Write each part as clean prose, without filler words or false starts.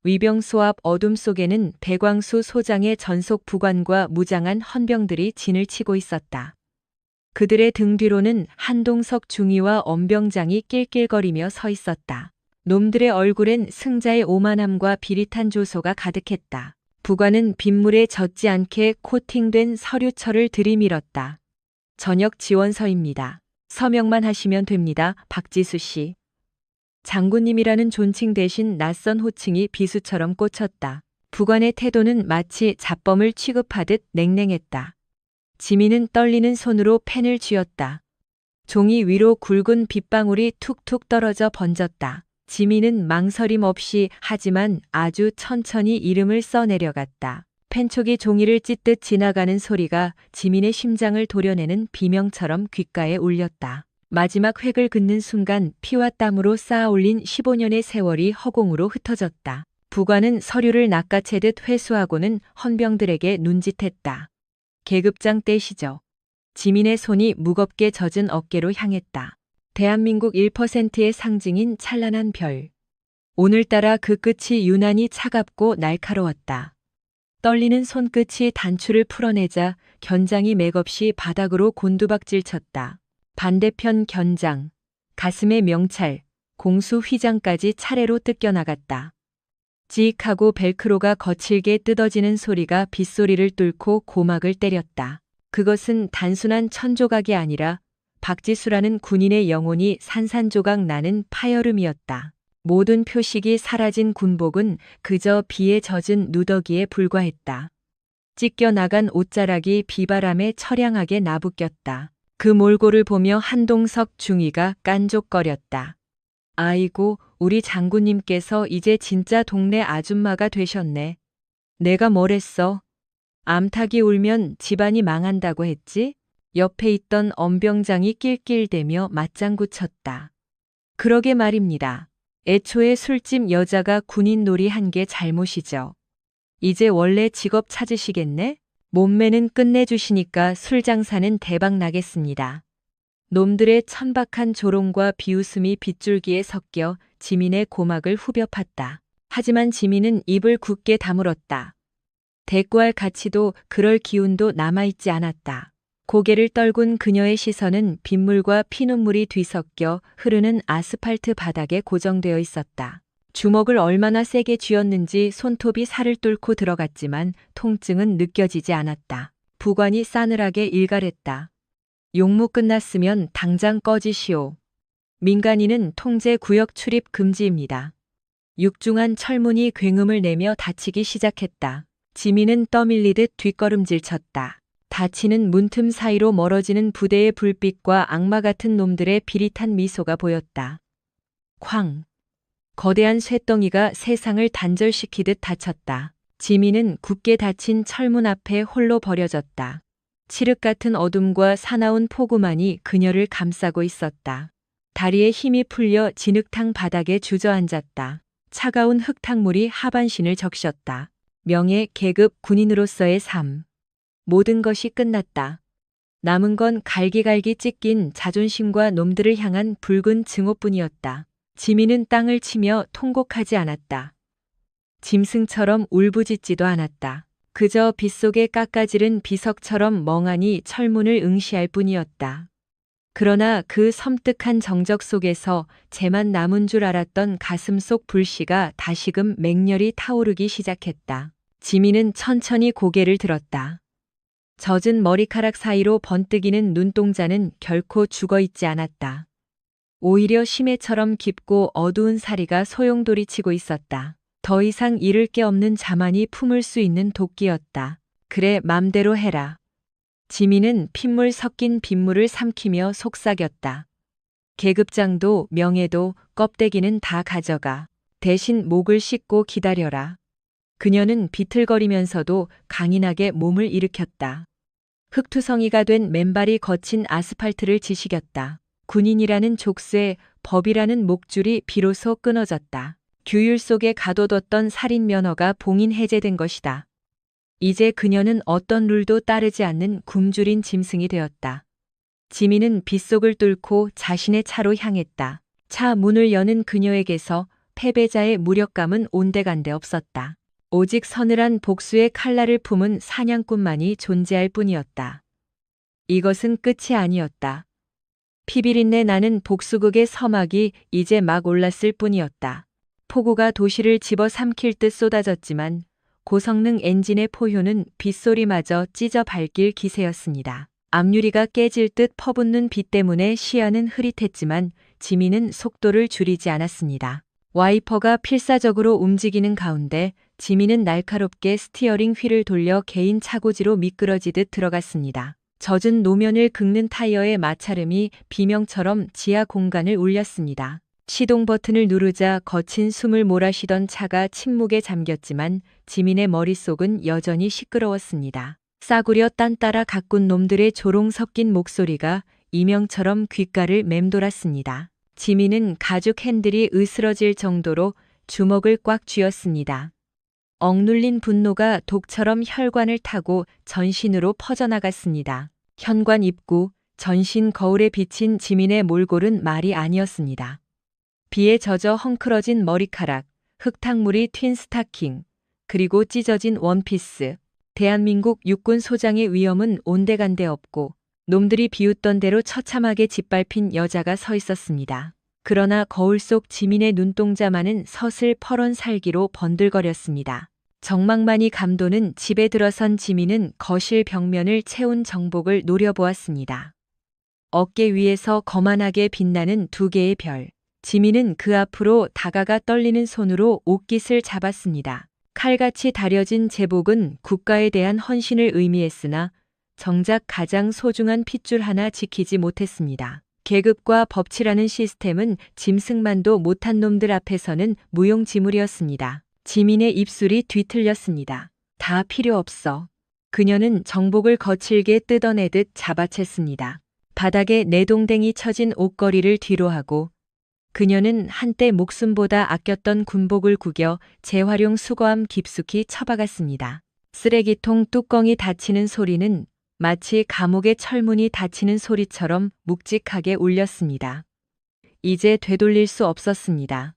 위병소 앞 어둠 속에는 백왕수 소장의 전속 부관과 무장한 헌병들이 진을 치고 있었다. 그들의 등 뒤로는 한동석 중위와 엄병장이 낄낄거리며 서 있었다. 놈들의 얼굴엔 승자의 오만함과 비릿한 조소가 가득했다. 부관은 빗물에 젖지 않게 코팅된 서류철을 들이밀었다. 저녁 지원서입니다. 서명만 하시면 됩니다. 박지수 씨. 장군님이라는 존칭 대신 낯선 호칭이 비수처럼 꽂혔다. 부관의 태도는 마치 잡범을 취급하듯 냉랭했다. 지민은 떨리는 손으로 펜을 쥐었다. 종이 위로 굵은 빗방울이 툭툭 떨어져 번졌다. 지민은 망설임 없이 하지만 아주 천천히 이름을 써내려갔다. 펜촉이 종이를 찢듯 지나가는 소리가 지민의 심장을 도려내는 비명처럼 귓가에 울렸다. 마지막 획을 긋는 순간 피와 땀으로 쌓아올린 15년의 세월이 허공으로 흩어졌다. 부관은 서류를 낚아채듯 회수하고는 헌병들에게 눈짓했다. 계급장 떼시죠. 지민의 손이 무겁게 젖은 어깨로 향했다. 대한민국 1%의 상징인 찬란한 별. 오늘따라 그 끝이 유난히 차갑고 날카로웠다. 떨리는 손끝이 단추를 풀어내자 견장이 맥없이 바닥으로 곤두박질 쳤다. 반대편 견장, 가슴의 명찰, 공수 휘장까지 차례로 뜯겨나갔다. 지익하고 벨크로가 거칠게 뜯어지는 소리가 빗소리를 뚫고 고막을 때렸다. 그것은 단순한 천조각이 아니라 박지수라는 군인의 영혼이 산산조각 나는 파열음이었다. 모든 표식이 사라진 군복은 그저 비에 젖은 누더기에 불과했다. 찢겨나간 옷자락이 비바람에 처량하게 나부꼈다. 그 몰골을 보며 한동석 중위가 깐족거렸다. 아이고, 우리 장군님께서 이제 진짜 동네 아줌마가 되셨네. 내가 뭘 했어? 암탉이 울면 집안이 망한다고 했지? 옆에 있던 엄병장이 낄낄대며 맞장구 쳤다. 그러게 말입니다. 애초에 술집 여자가 군인 놀이 한 게 잘못이죠. 이제 원래 직업 찾으시겠네? 몸매는 끝내주시니까 술 장사는 대박 나겠습니다. 놈들의 천박한 조롱과 비웃음이 빗줄기에 섞여 지민의 고막을 후벼 팠다. 하지만 지민은 입을 굳게 다물었다. 대꾸할 가치도 그럴 기운도 남아있지 않았다. 고개를 떨군 그녀의 시선은 빗물과 피눈물이 뒤섞여 흐르는 아스팔트 바닥에 고정되어 있었다. 주먹을 얼마나 세게 쥐었는지 손톱이 살을 뚫고 들어갔지만 통증은 느껴지지 않았다. 부관이 싸늘하게 일갈했다. 용무 끝났으면 당장 꺼지시오. 민간인은 통제 구역 출입 금지입니다. 육중한 철문이 굉음을 내며 닫히기 시작했다. 지민은 떠밀리듯 뒷걸음질 쳤다. 닫히는 문틈 사이로 멀어지는 부대의 불빛과 악마 같은 놈들의 비릿한 미소가 보였다. 쾅! 거대한 쇠덩이가 세상을 단절시키듯 닫혔다. 지민은 굳게 닫힌 철문 앞에 홀로 버려졌다. 칠흑 같은 어둠과 사나운 폭우만이 그녀를 감싸고 있었다. 다리에 힘이 풀려 진흙탕 바닥에 주저앉았다. 차가운 흙탕물이 하반신을 적셨다. 명예, 계급, 군인으로서의 삶. 모든 것이 끝났다. 남은 건 갈기갈기 찢긴 자존심과 놈들을 향한 붉은 증오뿐이었다. 지민은 땅을 치며 통곡하지 않았다. 짐승처럼 울부짖지도 않았다. 그저 빗속에 깎아지른 비석처럼 멍하니 철문을 응시할 뿐이었다. 그러나 그 섬뜩한 정적 속에서 재만 남은 줄 알았던 가슴 속 불씨가 다시금 맹렬히 타오르기 시작했다. 지민은 천천히 고개를 들었다. 젖은 머리카락 사이로 번뜩이는 눈동자는 결코 죽어있지 않았다. 오히려 심해처럼 깊고 어두운 사리가 소용돌이치고 있었다. 더 이상 잃을 게 없는 자만이 품을 수 있는 도끼였다. 그래, 맘대로 해라. 지민은 핏물 섞인 빗물을 삼키며 속삭였다. 계급장도 명예도 껍데기는 다 가져가. 대신 목을 씻고 기다려라. 그녀는 비틀거리면서도 강인하게 몸을 일으켰다. 흙투성이가 된 맨발이 거친 아스팔트를 지시겼다. 군인이라는 족쇄, 법이라는 목줄이 비로소 끊어졌다. 규율 속에 가둬뒀던 살인 면허가 봉인 해제된 것이다. 이제 그녀는 어떤 룰도 따르지 않는 굶주린 짐승이 되었다. 지민은 빗속을 뚫고 자신의 차로 향했다. 차 문을 여는 그녀에게서 패배자의 무력감은 온데간데 없었다. 오직 서늘한 복수의 칼날을 품은 사냥꾼만이 존재할 뿐이었다. 이것은 끝이 아니었다. 피비린내 나는 복수극의 서막이 이제 막 올랐을 뿐이었다. 폭우가 도시를 집어삼킬 듯 쏟아졌지만 고성능 엔진의 포효는 빗소리마저 찢어 밝힐 기세였습니다. 앞유리가 깨질 듯 퍼붓는 비 때문에 시야는 흐릿했지만 지민은 속도를 줄이지 않았습니다. 와이퍼가 필사적으로 움직이는 가운데 지민은 날카롭게 스티어링 휠을 돌려 개인 차고지로 미끄러지듯 들어갔습니다. 젖은 노면을 긁는 타이어의 마찰음이 비명처럼 지하 공간을 울렸습니다. 시동 버튼을 누르자 거친 숨을 몰아쉬던 차가 침묵에 잠겼지만 지민의 머릿속은 여전히 시끄러웠습니다. 싸구려 딴따라 가꾼 놈들의 조롱 섞인 목소리가 이명처럼 귓가를 맴돌았습니다. 지민은 가죽 핸들이 으스러질 정도로 주먹을 꽉 쥐었습니다. 억눌린 분노가 독처럼 혈관을 타고 전신으로 퍼져나갔습니다. 현관 입구, 전신 거울에 비친 지민의 몰골은 말이 아니었습니다. 비에 젖어 헝클어진 머리카락, 흙탕물이 튄 스타킹, 그리고 찢어진 원피스. 대한민국 육군 소장의 위엄은 온데간데 없고 놈들이 비웃던 대로 처참하게 짓밟힌 여자가 서 있었습니다. 그러나 거울 속 지민의 눈동자만은 서슬 퍼런 살기로 번들거렸습니다. 정막만이 감도는 집에 들어선 지민은 거실 벽면을 채운 정복을 노려보았습니다. 어깨 위에서 거만하게 빛나는 두 개의 별. 지민은 그 앞으로 다가가 떨리는 손으로 옷깃을 잡았습니다. 칼같이 다려진 제복은 국가에 대한 헌신을 의미했으나 정작 가장 소중한 핏줄 하나 지키지 못했습니다. 계급과 법치라는 시스템은 짐승만도 못한 놈들 앞에서는 무용지물이었습니다. 지민의 입술이 뒤틀렸습니다. 다 필요 없어. 그녀는 정복을 거칠게 뜯어내듯 잡아챘습니다. 바닥에 내동댕이 쳐진 옷걸이를 뒤로하고 그녀는 한때 목숨보다 아꼈던 군복을 구겨 재활용 수거함 깊숙이 처박았습니다. 쓰레기통 뚜껑이 닫히는 소리는 마치 감옥의 철문이 닫히는 소리처럼 묵직하게 울렸습니다. 이제 되돌릴 수 없었습니다.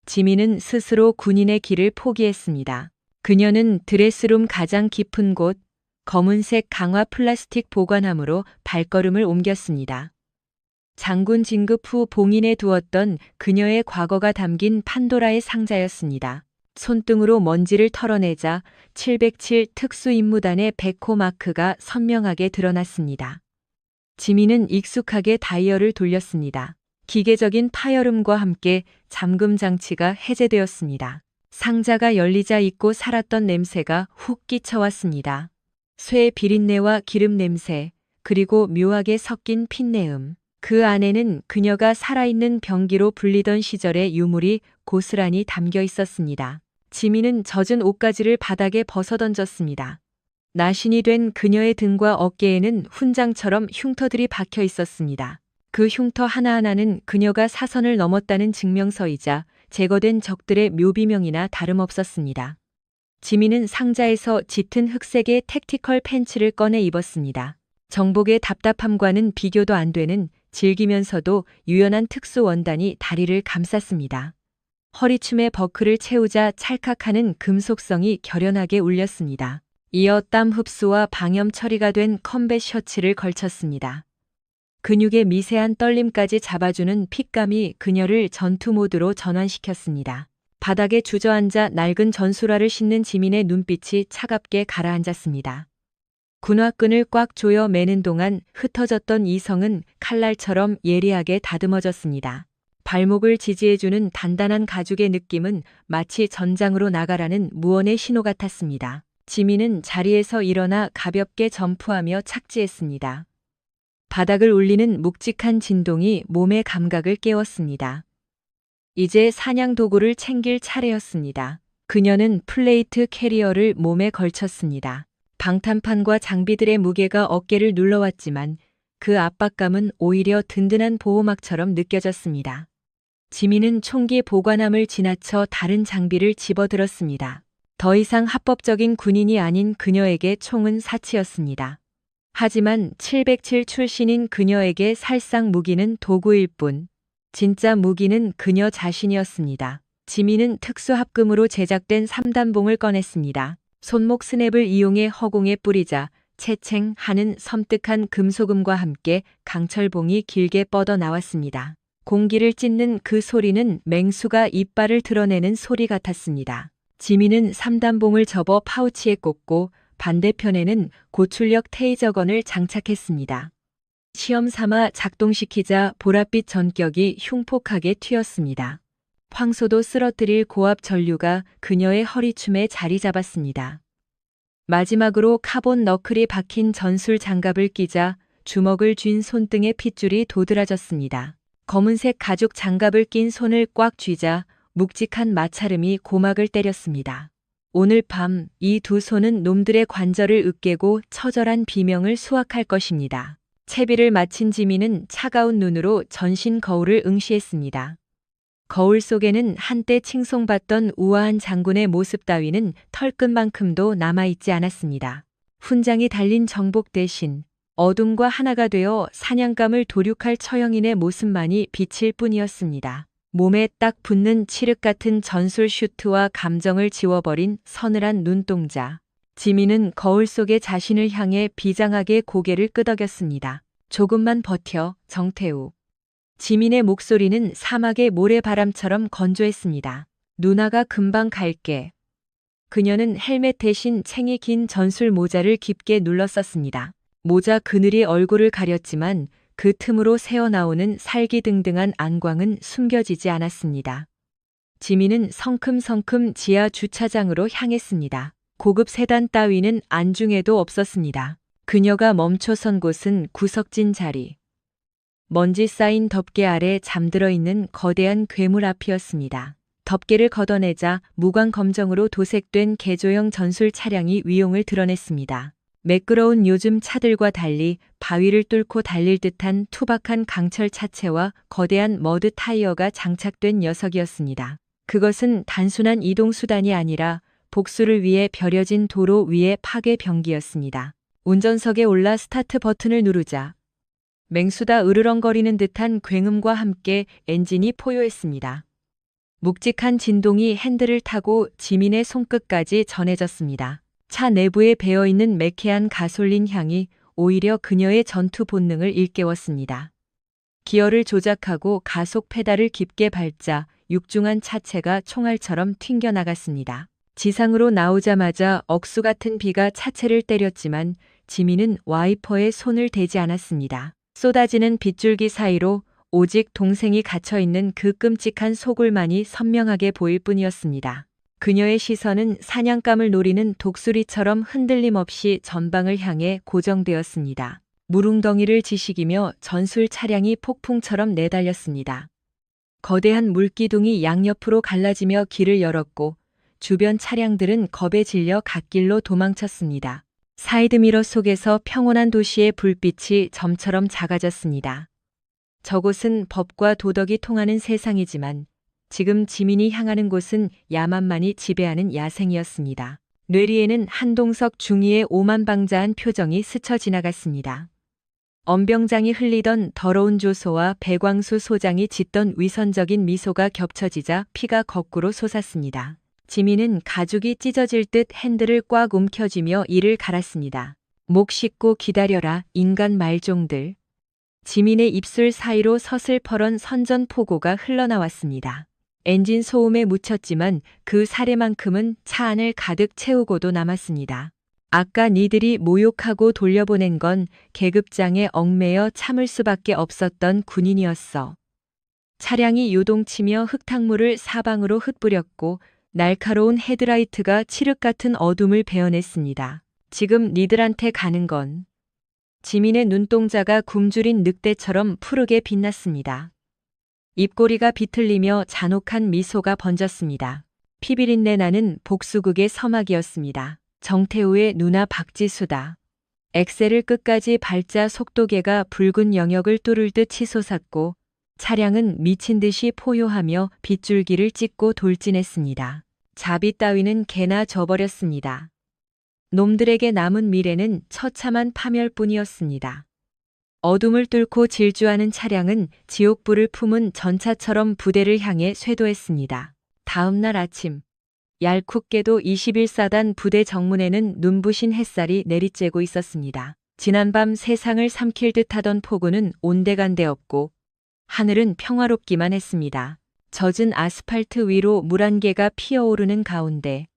지민은 스스로 군인의 길을 포기했습니다. 그녀는 드레스룸 가장 깊은 곳, 검은색 강화 플라스틱 보관함으로 발걸음을 옮겼습니다. 장군 진급 후 봉인해 두었던 그녀의 과거가 담긴 판도라의 상자였습니다. 손등으로 먼지를 털어내자 707 특수임무단의 백호 마크가 선명하게 드러났습니다. 지민은 익숙하게 다이얼을 돌렸습니다. 기계적인 파열음과 함께 잠금 장치가 해제되었습니다. 상자가 열리자 잊고 살았던 냄새가 훅 끼쳐왔습니다. 쇠 비린내와 기름 냄새, 그리고 묘하게 섞인 핏내음. 그 안에는 그녀가 살아있는 병기로 불리던 시절의 유물이 고스란히 담겨 있었습니다. 지민은 젖은 옷가지를 바닥에 벗어던졌습니다. 나신이 된 그녀의 등과 어깨에는 훈장처럼 흉터들이 박혀 있었습니다. 그 흉터 하나하나는 그녀가 사선을 넘었다는 증명서이자 제거된 적들의 묘비명이나 다름없었습니다. 지민은 상자에서 짙은 흑색의 택티컬 팬츠를 꺼내 입었습니다. 정복의 답답함과는 비교도 안 되는 질기면서도 유연한 특수 원단이 다리를 감쌌습니다. 허리춤에 버클을 채우자 찰칵하는 금속성이 결연하게 울렸습니다. 이어 땀 흡수와 방염 처리가 된 컴뱃 셔츠를 걸쳤습니다. 근육의 미세한 떨림까지 잡아주는 핏감이 그녀를 전투 모드로 전환시켰습니다. 바닥에 주저앉아 낡은 전술화를 신는 지민의 눈빛이 차갑게 가라앉았습니다. 군화끈을 꽉 조여 매는 동안 흩어졌던 이성은 칼날처럼 예리하게 다듬어졌습니다. 발목을 지지해주는 단단한 가죽의 느낌은 마치 전장으로 나가라는 무언의 신호 같았습니다. 지민은 자리에서 일어나 가볍게 점프하며 착지했습니다. 바닥을 울리는 묵직한 진동이 몸의 감각을 깨웠습니다. 이제 사냥 도구를 챙길 차례였습니다. 그녀는 플레이트 캐리어를 몸에 걸쳤습니다. 방탄판과 장비들의 무게가 어깨를 눌러왔지만 그 압박감은 오히려 든든한 보호막처럼 느껴졌습니다. 지민은 총기 보관함을 지나쳐 다른 장비를 집어들었습니다. 더 이상 합법적인 군인이 아닌 그녀에게 총은 사치였습니다. 하지만 707 출신인 그녀에게 살상 무기는 도구일 뿐, 진짜 무기는 그녀 자신이었습니다. 지민은 특수합금으로 제작된 3단봉을 꺼냈습니다. 손목 스냅을 이용해 허공에 뿌리자 채챙 하는 섬뜩한 금소금과 함께 강철봉이 길게 뻗어 나왔습니다. 공기를 찢는 그 소리는 맹수가 이빨을 드러내는 소리 같았습니다. 지민은 3단봉을 접어 파우치에 꽂고 반대편에는 고출력 테이저건을 장착했습니다. 시험 삼아 작동시키자 보랏빛 전격이 흉폭하게 튀었습니다. 황소도 쓰러뜨릴 고압 전류가 그녀의 허리춤에 자리 잡았습니다. 마지막으로 카본 너클이 박힌 전술 장갑을 끼자 주먹을 쥔 손등의 핏줄이 도드라졌습니다. 검은색 가죽 장갑을 낀 손을 꽉 쥐자 묵직한 마찰음이 고막을 때렸습니다. 오늘 밤 이 두 손은 놈들의 관절을 으깨고 처절한 비명을 수확할 것입니다. 채비를 마친 지민은 차가운 눈으로 전신 거울을 응시했습니다. 거울 속에는 한때 칭송받던 우아한 장군의 모습 따위는 털끝만큼도 남아있지 않았습니다. 훈장이 달린 정복 대신 어둠과 하나가 되어 사냥감을 도륙할 처형인의 모습만이 비칠 뿐이었습니다. 몸에 딱 붙는 칠흑 같은 전술 슈트와 감정을 지워버린 서늘한 눈동자. 지민은 거울 속의 자신을 향해 비장하게 고개를 끄덕였습니다. 조금만 버텨, 정태우. 지민의 목소리는 사막의 모래바람처럼 건조했습니다. 누나가 금방 갈게. 그녀는 헬멧 대신 챙이 긴 전술 모자를 깊게 눌렀었습니다. 모자 그늘이 얼굴을 가렸지만 그 틈으로 새어나오는 살기등등한 안광은 숨겨지지 않았습니다. 지민은 성큼성큼 지하 주차장으로 향했습니다. 고급 세단 따위는 안중에도 없었습니다. 그녀가 멈춰선 곳은 구석진 자리. 먼지 쌓인 덮개 아래 잠들어 있는 거대한 괴물 앞이었습니다. 덮개를 걷어내자 무광 검정으로 도색된 개조형 전술 차량이 위용을 드러냈습니다. 매끄러운 요즘 차들과 달리 바위를 뚫고 달릴 듯한 투박한 강철 차체와 거대한 머드 타이어가 장착된 녀석이었습니다. 그것은 단순한 이동 수단이 아니라 복수를 위해 벼려진 도로 위의 파괴 병기였습니다. 운전석에 올라 스타트 버튼을 누르자 맹수다 으르렁거리는 듯한 굉음과 함께 엔진이 포효했습니다. 묵직한 진동이 핸들을 타고 지민의 손끝까지 전해졌습니다. 차 내부에 배어있는 매캐한 가솔린 향이 오히려 그녀의 전투 본능을 일깨웠습니다. 기어를 조작하고 가속 페달을 깊게 밟자 육중한 차체가 총알처럼 튕겨나갔습니다. 지상으로 나오자마자 억수 같은 비가 차체를 때렸지만 지민은 와이퍼에 손을 대지 않았습니다. 쏟아지는 빗줄기 사이로 오직 동생이 갇혀있는 그 끔찍한 소굴만이 선명하게 보일 뿐이었습니다. 그녀의 시선은 사냥감을 노리는 독수리처럼 흔들림 없이 전방을 향해 고정되었습니다. 무릉덩이를 지식이며 전술 차량이 폭풍처럼 내달렸습니다. 거대한 물기둥이 양옆으로 갈라지며 길을 열었고 주변 차량들은 겁에 질려 갓길로 도망쳤습니다. 사이드미러 속에서 평온한 도시의 불빛이 점처럼 작아졌습니다. 저곳은 법과 도덕이 통하는 세상이지만 지금 지민이 향하는 곳은 야만만이 지배하는 야생이었습니다. 뇌리에는 한동석 중위의 오만방자한 표정이 스쳐 지나갔습니다. 엄병장이 흘리던 더러운 조소와 배광수 소장이 짓던 위선적인 미소가 겹쳐지자 피가 거꾸로 솟았습니다. 지민은 가죽이 찢어질 듯 핸들을 꽉 움켜쥐며 이를 갈았습니다. 목 씻고 기다려라, 인간 말종들. 지민의 입술 사이로 서슬퍼런 선전포고가 흘러나왔습니다. 엔진 소음에 묻혔지만 그 사례만큼은 차 안을 가득 채우고도 남았습니다. 아까 니들이 모욕하고 돌려보낸 건 계급장에 얽매여 참을 수밖에 없었던 군인이었어. 차량이 요동치며 흙탕물을 사방으로 흩뿌렸고 날카로운 헤드라이트가 칠흑 같은 어둠을 베어냈습니다. 지금 니들한테 가는 건. 지민의 눈동자가 굶주린 늑대처럼 푸르게 빛났습니다. 입꼬리가 비틀리며 잔혹한 미소가 번졌습니다. 피비린내 나는 복수극의 서막이었습니다. 정태우의 누나 박지수다. 엑셀을 끝까지 밟자 속도계가 붉은 영역을 뚫을 듯 치솟았고 차량은 미친 듯이 포효하며 빗줄기를 찍고 돌진했습니다. 자비 따위는 개나 져버렸습니다. 놈들에게 남은 미래는 처참한 파멸뿐이었습니다. 어둠을 뚫고 질주하는 차량은 지옥불을 품은 전차처럼 부대를 향해 쇄도했습니다. 다음 날 아침, 얄궂게도 21사단 부대 정문에는 눈부신 햇살이 내리쬐고 있었습니다. 지난밤 세상을 삼킬 듯하던 폭우는 온데간데 없고 하늘은 평화롭기만 했습니다. 젖은 아스팔트 위로 물 한 개가 피어오르는 가운데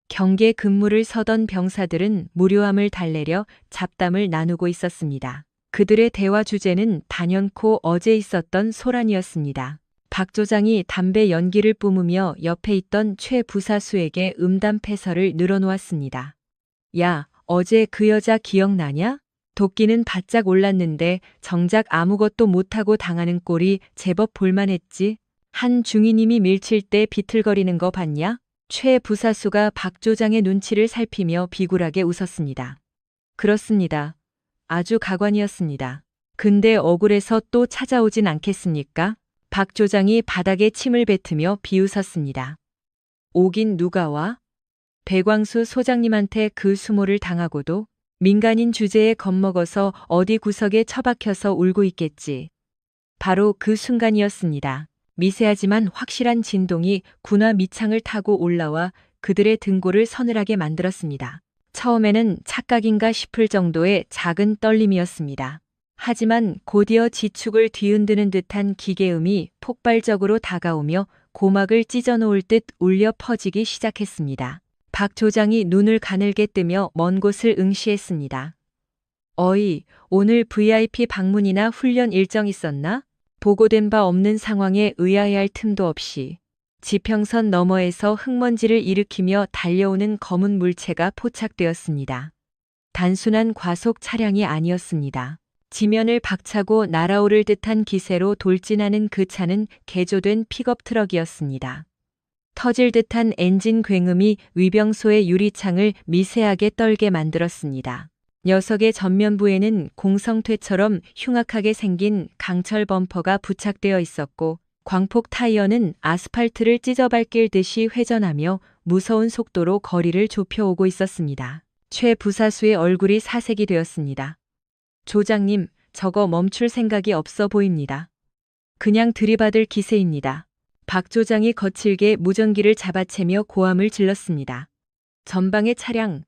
경계 근무를 서던 병사들은 무료함을 달래려 잡담을 나누고 있었습니다. 그들의 대화 주제는 단연코 어제 있었던 소란이었습니다. 박 조장이 담배 연기를 뿜으며 옆에 있던 최 부사수에게 음담패설을 늘어놓았습니다. 야, 어제 그 여자 기억나냐? 도끼는 바짝 올랐는데 정작 아무것도 못하고 당하는 꼴이 제법 볼만했지. 한 중위님이 밀칠 때 비틀거리는 거 봤냐? 최 부사수가 박 조장의 눈치를 살피며 비굴하게 웃었습니다. 그렇습니다. 아주 가관이었습니다. 근데 억울해서 또 찾아오진 않겠습니까? 박 조장이 바닥에 침을 뱉으며 비웃었습니다. 오긴 누가 와? 배광수 소장님한테 그 수모를 당하고도 민간인 주제에 겁먹어서 어디 구석에 처박혀서 울고 있겠지. 바로 그 순간이었습니다. 미세하지만 확실한 진동이 군화 밑창을 타고 올라와 그들의 등골을 서늘하게 만들었습니다. 처음에는 착각인가 싶을 정도의 작은 떨림이었습니다. 하지만 곧이어 지축을 뒤흔드는 듯한 기계음이 폭발적으로 다가오며 고막을 찢어놓을 듯 울려 퍼지기 시작했습니다. 박 조장이 눈을 가늘게 뜨며 먼 곳을 응시했습니다. 어이, 오늘 VIP 방문이나 훈련 일정 있었나? 보고된 바 없는 상황에 의아해할 틈도 없이 지평선 너머에서 흙먼지를 일으키며 달려오는 검은 물체가 포착되었습니다. 단순한 과속 차량이 아니었습니다. 지면을 박차고 날아오를 듯한 기세로 돌진하는 그 차는 개조된 픽업 트럭이었습니다. 터질 듯한 엔진 굉음이 위병소의 유리창을 미세하게 떨게 만들었습니다. 녀석의 전면부에는 공성퇴처럼 흉악하게 생긴 강철 범퍼가 부착되어 있었고 광폭 타이어는 아스팔트를 찢어밟길 듯이 회전하며 무서운 속도로 거리를 좁혀오고 있었습니다. 최 부사수의 얼굴이 사색이 되었습니다. 조장님, 저거 멈출 생각이 없어 보입니다. 그냥 들이받을 기세입니다. 박 조장이 거칠게 무전기를 잡아채며 고함을 질렀습니다. 전방의 차량,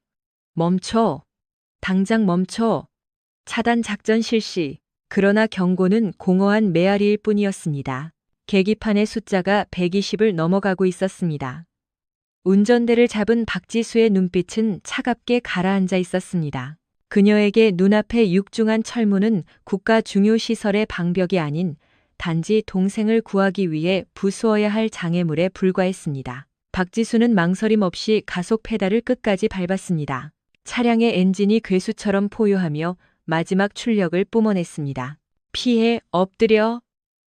멈춰. 당장 멈춰. 차단 작전 실시. 그러나 경고는 공허한 메아리일 뿐이었습니다. 계기판의 숫자가 120을 넘어가고 있었습니다. 운전대를 잡은 박지수의 눈빛은 차갑게 가라앉아 있었습니다. 그녀에게 눈앞의 육중한 철문은 국가 중요시설의 방벽이 아닌 단지 동생을 구하기 위해 부수어야 할 장애물에 불과했습니다. 박지수는 망설임 없이 가속 페달을 끝까지 밟았습니다. 차량의 엔진이 괴수처럼 포효하며 마지막 출력을 뿜어냈습니다. 피해, 엎드려.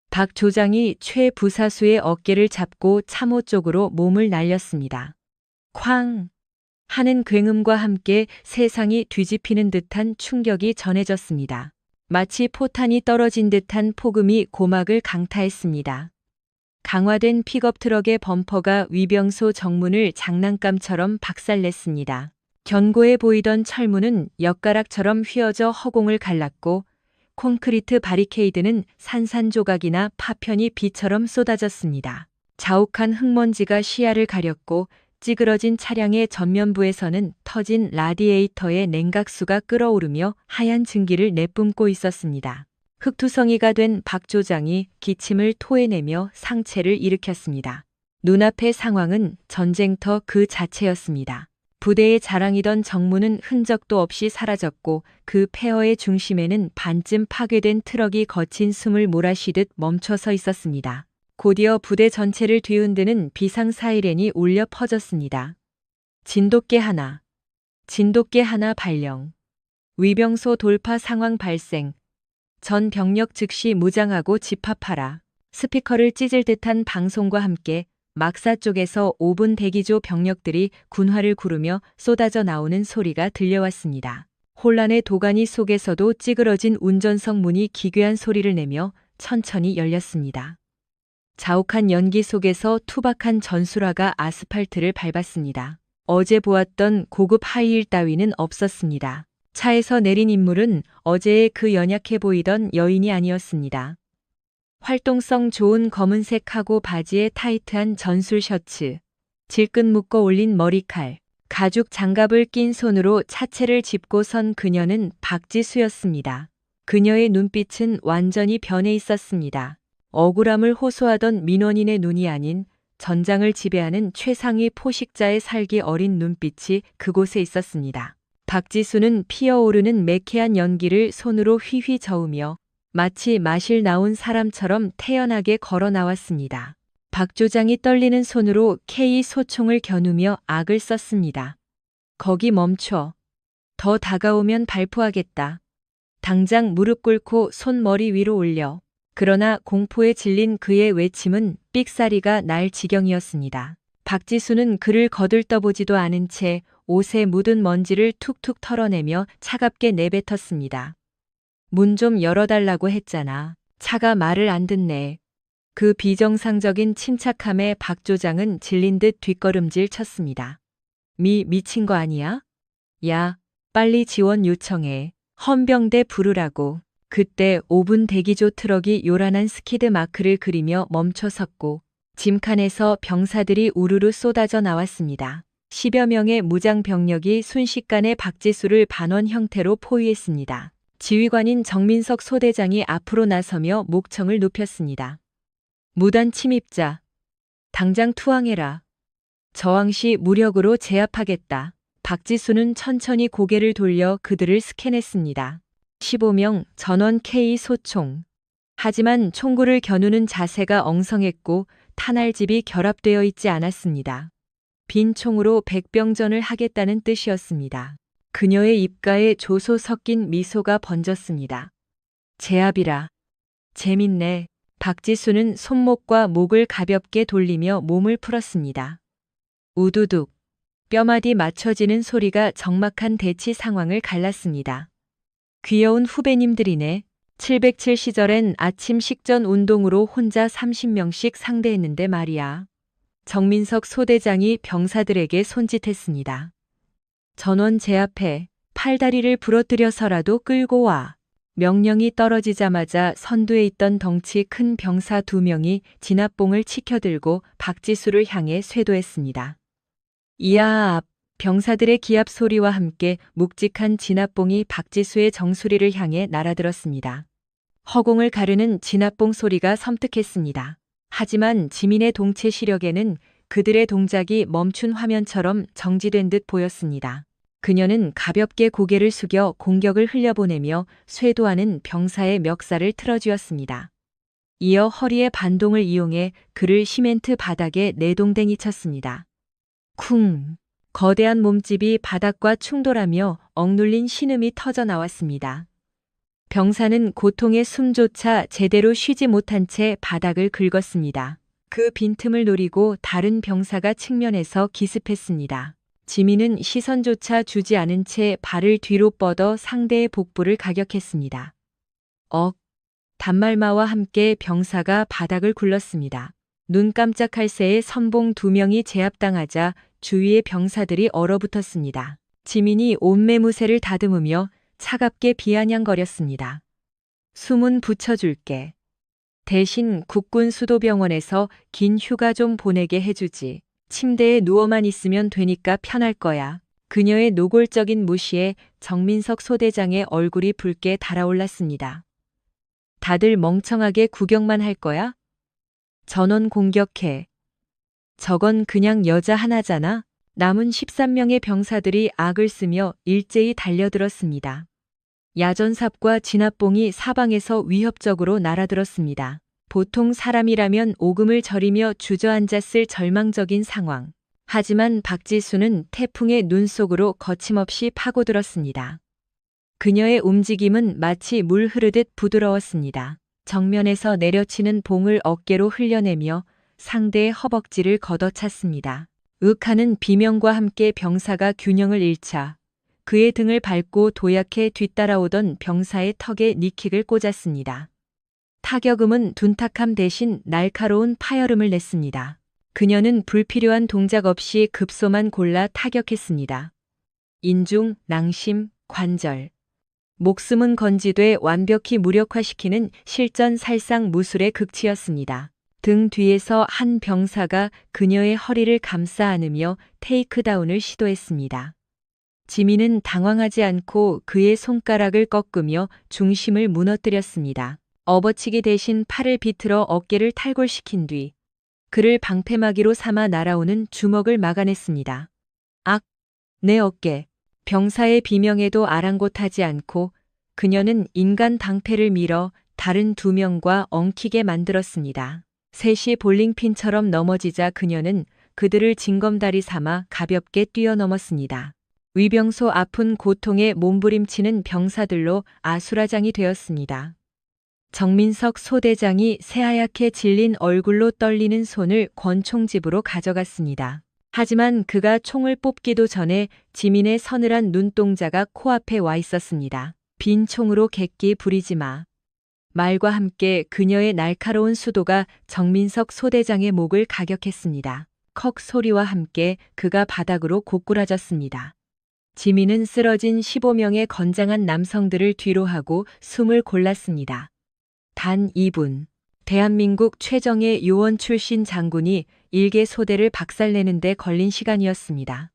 박 조장이 최 부사수의 어깨를 잡고 참호 쪽으로 몸을 날렸습니다. 쾅! 하는 굉음과 함께 세상이 뒤집히는 듯한 충격이 전해졌습니다. 마치 포탄이 떨어진 듯한 폭음이 고막을 강타했습니다. 강화된 픽업 트럭의 범퍼가 위병소 정문을 장난감처럼 박살냈습니다. 견고해 보이던 철문은 엿가락처럼 휘어져 허공을 갈랐고 콘크리트 바리케이드는 산산조각이나 파편이 비처럼 쏟아졌습니다. 자욱한 흙먼지가 시야를 가렸고 찌그러진 차량의 전면부에서는 터진 라디에이터의 냉각수가 끓어오르며 하얀 증기를 내뿜고 있었습니다. 흙투성이가 된 박 조장이 기침을 토해내며 상체를 일으켰습니다. 눈앞의 상황은 전쟁터 그 자체였습니다. 부대의 자랑이던 정문은 흔적도 없이 사라졌고 그 폐허의 중심에는 반쯤 파괴된 트럭이 거친 숨을 몰아쉬듯 멈춰서 있었습니다. 곧이어 부대 전체를 뒤흔드는 비상 사이렌이 울려 퍼졌습니다. 진돗개 하나 발령. 위병소 돌파 상황 발생. 전 병력 즉시 무장하고 집합하라. 스피커를 찢을 듯한 방송과 함께 막사 쪽에서 5분 대기조 병력들이 군화를 구르며 쏟아져 나오는 소리가 들려왔습니다. 혼란의 도가니 속에서도 찌그러진 운전석 문이 기괴한 소리를 내며 천천히 열렸습니다. 자욱한 연기 속에서 투박한 전술화가 아스팔트를 밟았습니다. 어제 보았던 고급 하이힐 따위는 없었습니다. 차에서 내린 인물은 어제의 그 연약해 보이던 여인이 아니었습니다. 활동성 좋은 검은색 카고 바지에 타이트한 전술 셔츠, 질끈 묶어 올린 머리칼, 가죽 장갑을 낀 손으로 차체를 짚고 선 그녀는 박지수였습니다. 그녀의 눈빛은 완전히 변해 있었습니다. 억울함을 호소하던 민원인의 눈이 아닌 전장을 지배하는 최상위 포식자의 살기 어린 눈빛이 그곳에 있었습니다. 박지수는 피어오르는 매캐한 연기를 손으로 휘휘 저으며 마치 마실 나온 사람처럼 태연하게 걸어 나왔습니다. 박 조장이 떨리는 손으로 K 소총을 겨누며 악을 썼습니다. 거기 멈춰. 더 다가오면 발포하겠다. 당장 무릎 꿇고 손머리 위로 올려. 그러나 공포에 질린 그의 외침은 삑사리가 날 지경이었습니다. 박지수는 그를 거들떠보지도 않은 채 옷에 묻은 먼지를 툭툭 털어내며 차갑게 내뱉었습니다. 문 좀 열어달라고 했잖아. 차가 말을 안 듣네. 그 비정상적인 침착함에 박 조장은 질린 듯 뒷걸음질 쳤습니다. 미친 거 아니야? 야, 빨리 지원 요청해. 헌병대 부르라고. 그때 5분 대기조 트럭이 요란한 스키드 마크를 그리며 멈춰 섰고 짐칸에서 병사들이 우르르 쏟아져 나왔습니다. 10여 명의 무장 병력이 순식간에 박지수를 반원 형태로 포위했습니다. 지휘관인 정민석 소대장이 앞으로 나서며 목청을 높였습니다. 무단 침입자, 당장 투항해라. 저항 시 무력으로 제압하겠다. 박지수는 천천히 고개를 돌려 그들을 스캔했습니다. 15명 전원 K 소총. 하지만 총구를 겨누는 자세가 엉성했고 탄알집이 결합되어 있지 않았습니다. 빈 총으로 백병전을 하겠다는 뜻이었습니다. 그녀의 입가에 조소 섞인 미소가 번졌습니다. 제압이라. 재밌네. 박지수는 손목과 목을 가볍게 돌리며 몸을 풀었습니다. 우두둑. 뼈마디 맞춰지는 소리가 적막한 대치 상황을 갈랐습니다. 귀여운 후배님들이네. 707 시절엔 아침 식전 운동으로 혼자 30명씩 상대했는데 말이야. 정민석 소대장이 병사들에게 손짓했습니다. 전원 제압해. 팔다리를 부러뜨려서라도 끌고 와. 명령이 떨어지자마자 선두에 있던 덩치 큰 병사 2명이 진압봉을 치켜들고 박지수를 향해 쇄도했습니다. 이야! 병사들의 기합 소리와 함께 묵직한 진압봉이 박지수의 정수리를 향해 날아들었습니다. 허공을 가르는 진압봉 소리가 섬뜩했습니다. 하지만 지민의 동체 시력에는 그들의 동작이 멈춘 화면처럼 정지된 듯 보였습니다. 그녀는 가볍게 고개를 숙여 공격을 흘려보내며 쇄도하는 병사의 멱살을 틀어쥐었습니다. 이어 허리의 반동을 이용해 그를 시멘트 바닥에 내동댕이 쳤습니다. 쿵! 거대한 몸집이 바닥과 충돌하며 억눌린 신음이 터져 나왔습니다. 병사는 고통의 숨조차 제대로 쉬지 못한 채 바닥을 긁었습니다. 그 빈틈을 노리고 다른 병사가 측면에서 기습했습니다. 지민은 시선조차 주지 않은 채 발을 뒤로 뻗어 상대의 복부를 가격했습니다. 단말마와 함께 병사가 바닥을 굴렀습니다. 눈 깜짝할 새에 선봉 2명이 제압당하자 주위의 병사들이 얼어붙었습니다. 지민이 옷매무새를 다듬으며 차갑게 비아냥거렸습니다. 숨은 붙여줄게. 대신 국군 수도병원에서 긴 휴가 좀 보내게 해주지. 침대에 누워만 있으면 되니까 편할 거야. 그녀의 노골적인 무시에 정민석 소대장의 얼굴이 붉게 달아올랐습니다. 다들 멍청하게 구경만 할 거야? 전원 공격해. 저건 그냥 여자 하나잖아. 남은 13명의 병사들이 악을 쓰며 일제히 달려들었습니다. 야전삽과 진압봉이 사방에서 위협적으로 날아들었습니다. 보통 사람이라면 오금을 저리며 주저앉았을 절망적인 상황. 하지만 박지수는 태풍의 눈 속으로 거침없이 파고들었습니다. 그녀의 움직임은 마치 물 흐르듯 부드러웠습니다. 정면에서 내려치는 봉을 어깨로 흘려내며 상대의 허벅지를 걷어찼습니다. 윽하는 비명과 함께 병사가 균형을 잃자 그의 등을 밟고 도약해 뒤따라오던 병사의 턱에 니킥을 꽂았습니다. 타격음은 둔탁함 대신 날카로운 파열음을 냈습니다. 그녀는 불필요한 동작 없이 급소만 골라 타격했습니다. 인중, 낭심, 관절. 목숨은 건지돼 완벽히 무력화시키는 실전살상 무술의 극치였습니다. 등 뒤에서 한 병사가 그녀의 허리를 감싸 안으며 테이크다운을 시도했습니다. 지민은 당황하지 않고 그의 손가락을 꺾으며 중심을 무너뜨렸습니다. 업어치기 대신 팔을 비틀어 어깨를 탈골시킨 뒤 그를 방패막이로 삼아 날아오는 주먹을 막아냈습니다. 악! 내 어깨! 병사의 비명에도 아랑곳하지 않고 그녀는 인간 방패를 밀어 다른 두 명과 엉키게 만들었습니다. 셋이 볼링핀처럼 넘어지자 그녀는 그들을 징검다리 삼아 가볍게 뛰어넘었습니다. 위병소 앞은 고통에 몸부림치는 병사들로 아수라장이 되었습니다. 정민석 소대장이 새하얗게 질린 얼굴로 떨리는 손을 권총집으로 가져갔습니다. 하지만 그가 총을 뽑기도 전에 지민의 서늘한 눈동자가 코앞에 와 있었습니다. 빈 총으로 객기 부리지 마. 말과 함께 그녀의 날카로운 수도가 정민석 소대장의 목을 가격했습니다. 컥 소리와 함께 그가 바닥으로 고꾸라졌습니다. 지민은 쓰러진 15명의 건장한 남성들을 뒤로하고 숨을 골랐습니다. 단 2분. 대한민국 최정예 요원 출신 장군이 일개 소대를 박살내는 데 걸린 시간이었습니다.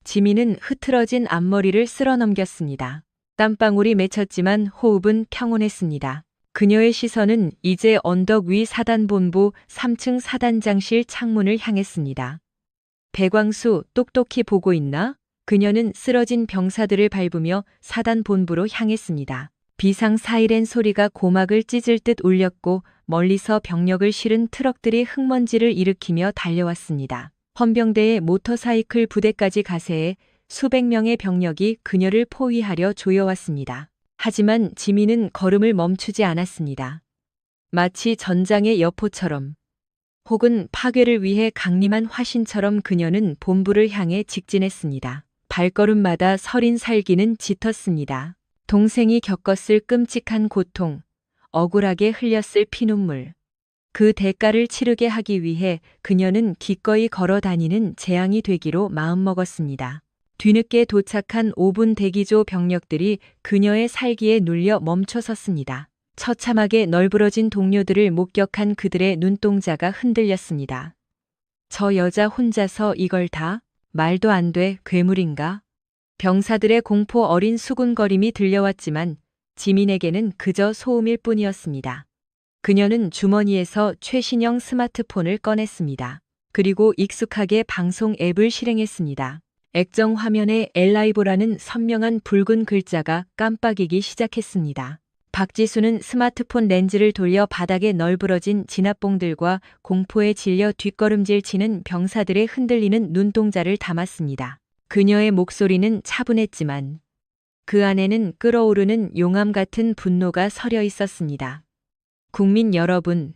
지민은 흐트러진 앞머리를 쓸어넘겼습니다. 땀방울이 맺혔지만 호흡은 평온했습니다. 그녀의 시선은 이제 언덕 위 사단본부 3층 사단장실 창문을 향했습니다. 배광수, 똑똑히 보고 있나? 그녀는 쓰러진 병사들을 밟으며 사단본부로 향했습니다. 비상 사이렌 소리가 고막을 찢을 듯 울렸고 멀리서 병력을 실은 트럭들이 흙먼지를 일으키며 달려왔습니다. 헌병대의 모터사이클 부대까지 가세해 수백 명의 병력이 그녀를 포위하려 조여왔습니다. 하지만 지민은 걸음을 멈추지 않았습니다. 마치 전장의 여포처럼 혹은 파괴를 위해 강림한 화신처럼 그녀는 본부를 향해 직진했습니다. 발걸음마다 서린 살기는 짙었습니다. 동생이 겪었을 끔찍한 고통, 억울하게 흘렸을 피눈물. 그 대가를 치르게 하기 위해 그녀는 기꺼이 걸어 다니는 재앙이 되기로 마음먹었습니다. 뒤늦게 도착한 5분 대기조 병력들이 그녀의 살기에 눌려 멈춰섰습니다. 처참하게 널브러진 동료들을 목격한 그들의 눈동자가 흔들렸습니다. 저 여자 혼자서 이걸 다? 말도 안 돼, 괴물인가? 병사들의 공포 어린 수군거림이 들려왔지만 지민에게는 그저 소음일 뿐이었습니다. 그녀는 주머니에서 최신형 스마트폰을 꺼냈습니다. 그리고 익숙하게 방송 앱을 실행했습니다. 액정 화면에 엘라이브라는 선명한 붉은 글자가 깜빡이기 시작했습니다. 박지수는 스마트폰 렌즈를 돌려 바닥에 널브러진 진압봉들과 공포에 질려 뒷걸음질 치는 병사들의 흔들리는 눈동자를 담았습니다. 그녀의 목소리는 차분했지만 그 안에는 끓어오르는 용암 같은 분노가 서려 있었습니다. 국민 여러분,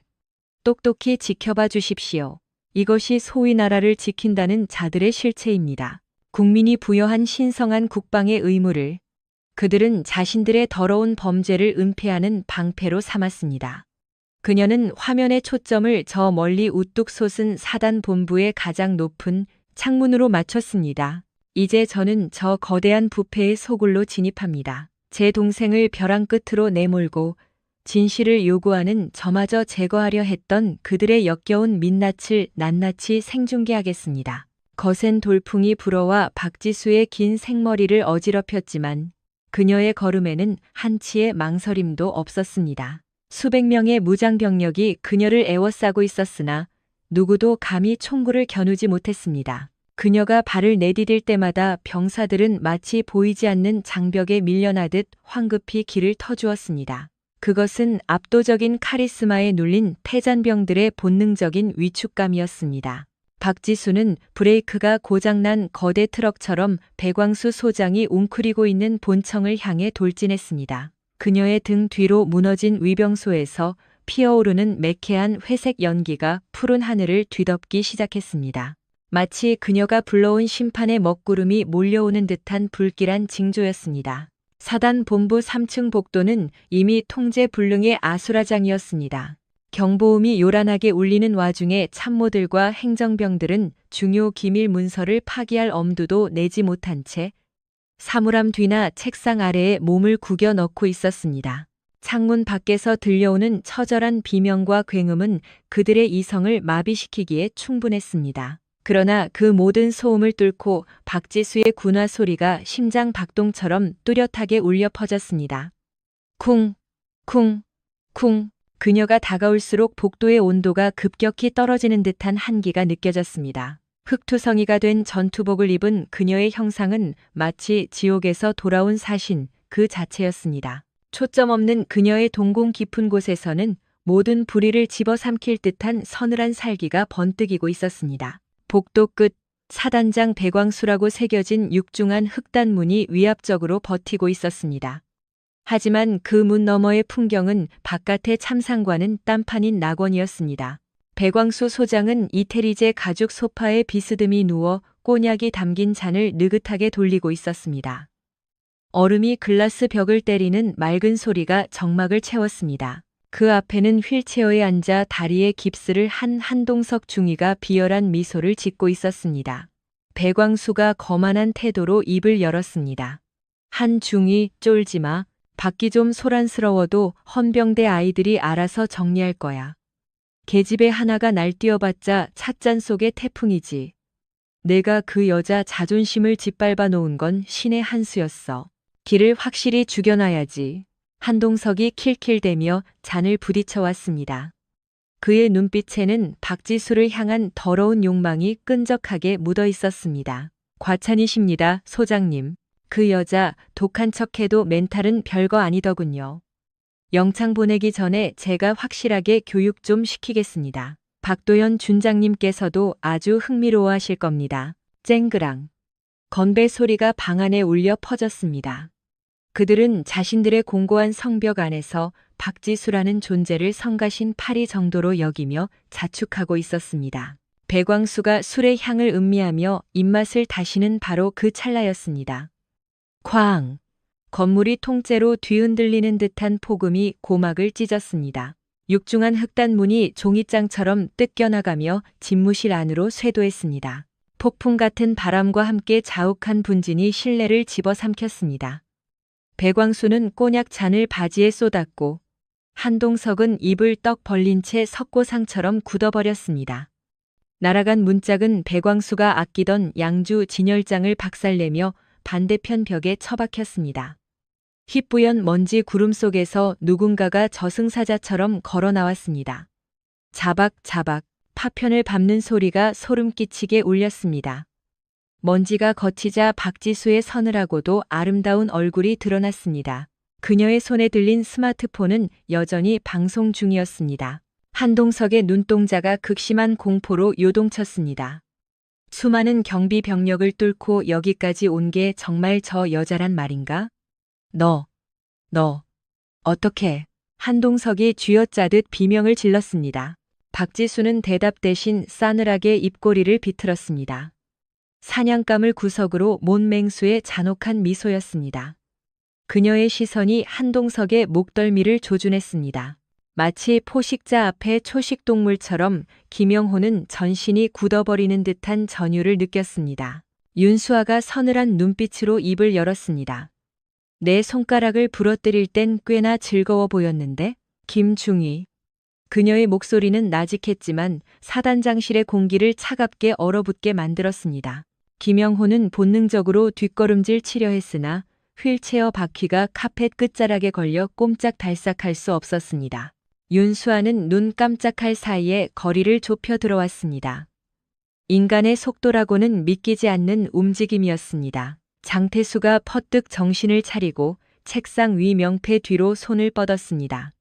똑똑히 지켜봐 주십시오. 이것이 소위 나라를 지킨다는 자들의 실체입니다. 국민이 부여한 신성한 국방의 의무를 그들은 자신들의 더러운 범죄를 은폐하는 방패로 삼았습니다. 그녀는 화면의 초점을 저 멀리 우뚝 솟은 사단 본부의 가장 높은 창문으로 맞췄습니다. 이제 저는 저 거대한 부패의 소굴로 진입합니다. 제 동생을 벼랑 끝으로 내몰고 진실을 요구하는 저마저 제거하려 했던 그들의 역겨운 민낯을 낱낱이 생중계하겠습니다. 거센 돌풍이 불어와 박지수의 긴 생머리를 어지럽혔지만 그녀의 걸음에는 한치의 망설임도 없었습니다. 수백 명의 무장병력이 그녀를 에워싸고 있었으나 누구도 감히 총구를 겨누지 못했습니다. 그녀가 발을 내디딜 때마다 병사들은 마치 보이지 않는 장벽에 밀려나듯 황급히 길을 터주었습니다. 그것은 압도적인 카리스마에 눌린 패잔병들의 본능적인 위축감이었습니다. 박지수는 브레이크가 고장난 거대 트럭처럼 배광수 소장이 웅크리고 있는 본청을 향해 돌진했습니다. 그녀의 등 뒤로 무너진 위병소에서 피어오르는 매캐한 회색 연기가 푸른 하늘을 뒤덮기 시작했습니다. 마치 그녀가 불러온 심판의 먹구름이 몰려오는 듯한 불길한 징조였습니다. 사단 본부 3층 복도는 이미 통제 불능의 아수라장이었습니다. 경보음이 요란하게 울리는 와중에 참모들과 행정병들은 중요 기밀 문서를 파기할 엄두도 내지 못한 채 사물함 뒤나 책상 아래에 몸을 구겨 넣고 있었습니다. 창문 밖에서 들려오는 처절한 비명과 굉음은 그들의 이성을 마비시키기에 충분했습니다. 그러나 그 모든 소음을 뚫고 박지수의 군화 소리가 심장 박동처럼 뚜렷하게 울려 퍼졌습니다. 쿵, 쿵, 쿵. 그녀가 다가올수록 복도의 온도가 급격히 떨어지는 듯한 한기가 느껴졌습니다. 흑투성이가 된 전투복을 입은 그녀의 형상은 마치 지옥에서 돌아온 사신 그 자체였습니다. 초점 없는 그녀의 동공 깊은 곳에서는 모든 불의를 집어삼킬 듯한 서늘한 살기가 번뜩이고 있었습니다. 복도 끝 사단장 백광수라고 새겨진 육중한 흑단문이 위압적으로 버티고 있었습니다. 하지만 그 문 너머의 풍경은 바깥의 참상과는 딴판인 낙원이었습니다. 백광수 소장은 이태리제 가죽 소파에 비스듬히 누워 꼬냑이 담긴 잔을 느긋하게 돌리고 있었습니다. 얼음이 글라스 벽을 때리는 맑은 소리가 정막을 채웠습니다. 그 앞에는 휠체어에 앉아 다리에 깁스를 한 한동석 중위가 비열한 미소를 짓고 있었습니다. 백광수가 거만한 태도로 입을 열었습니다. 한 중위, 쫄지 마. 밖이 좀 소란스러워도 헌병대 아이들이 알아서 정리할 거야. 계집애 하나가 날뛰어봤자 찻잔 속의 태풍이지. 내가 그 여자 자존심을 짓밟아 놓은 건 신의 한 수였어. 길을 확실히 죽여놔야지. 한동석이 킬킬대며 잔을 부딪혀 왔습니다. 그의 눈빛에는 박지수를 향한 더러운 욕망이 끈적하게 묻어 있었습니다. 과찬이십니다, 소장님. 그 여자 독한 척해도 멘탈은 별거 아니더군요. 영창 보내기 전에 제가 확실하게 교육 좀 시키겠습니다. 박도현 준장님께서도 아주 흥미로워하실 겁니다. 쨍그랑. 건배 소리가 방 안에 울려 퍼졌습니다. 그들은 자신들의 공고한 성벽 안에서 박지수라는 존재를 성가신 파리 정도로 여기며 자축하고 있었습니다. 백광수가 술의 향을 음미하며 입맛을 다시는 바로 그 찰나였습니다. 쾅! 건물이 통째로 뒤흔들리는 듯한 폭음이 고막을 찢었습니다. 육중한 흑단문이 종이장처럼 뜯겨나가며 집무실 안으로 쇄도했습니다. 폭풍 같은 바람과 함께 자욱한 분진이 실내를 집어삼켰습니다. 백광수는 꼬냑 잔을 바지에 쏟았고 한동석은 입을 떡 벌린 채 석고상처럼 굳어버렸습니다. 날아간 문짝은 백광수가 아끼던 양주 진열장을 박살내며 반대편 벽에 처박혔습니다. 휘뿌연 먼지 구름 속에서 누군가가 저승사자처럼 걸어 나왔습니다. 자박자박 파편을 밟는 소리가 소름 끼치게 울렸습니다. 먼지가 걷히자 박지수의 서늘하고도 아름다운 얼굴이 드러났습니다. 그녀의 손에 들린 스마트폰은 여전히 방송 중이었습니다. 한동석의 눈동자가 극심한 공포로 요동쳤습니다. 수많은 경비 병력을 뚫고 여기까지 온 게 정말 저 여자란 말인가? 너, 어떻게? 한동석이 쥐어짜듯 비명을 질렀습니다. 박지수는 대답 대신 싸늘하게 입꼬리를 비틀었습니다. 사냥감을 구석으로 몬맹수의 잔혹한 미소였습니다. 그녀의 시선이 한동석의 목덜미를 조준했습니다. 마치 포식자 앞에 초식동물처럼 김영호는 전신이 굳어버리는 듯한 전율을 느꼈습니다. 윤수아가 서늘한 눈빛으로 입을 열었습니다. 내 손가락을 부러뜨릴 땐 꽤나 즐거워 보였는데? 김중희. 그녀의 목소리는 나직했지만 사단장실의 공기를 차갑게 얼어붙게 만들었습니다. 김영호는 본능적으로 뒷걸음질 치려 했으나 휠체어 바퀴가 카펫 끝자락에 걸려 꼼짝달싹할 수 없었습니다. 윤수아는 눈 깜짝할 사이에 거리를 좁혀 들어왔습니다. 인간의 속도라고는 믿기지 않는 움직임이었습니다. 장태수가 퍼뜩 정신을 차리고 책상 위 명패 뒤로 손을 뻗었습니다.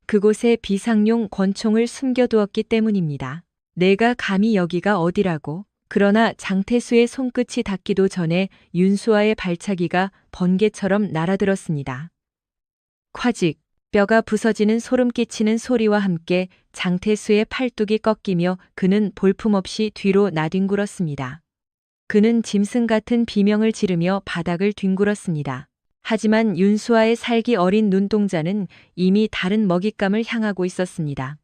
그곳에 비상용 권총을 숨겨두었기 때문입니다. 내가 감히 여기가 어디라고? 그러나 장태수의 손끝이 닿기도 전에 윤수아의 발차기가 번개처럼 날아들었습니다. 콰직! 뼈가 부서지는 소름 끼치는 소리와 함께 장태수의 팔뚝이 꺾이며 그는 볼품없이 뒤로 나뒹굴었습니다. 그는 짐승 같은 비명을 지르며 바닥을 뒹굴었습니다. 하지만 윤수아의 살기 어린 눈동자는 이미 다른 먹잇감을 향하고 있었습니다.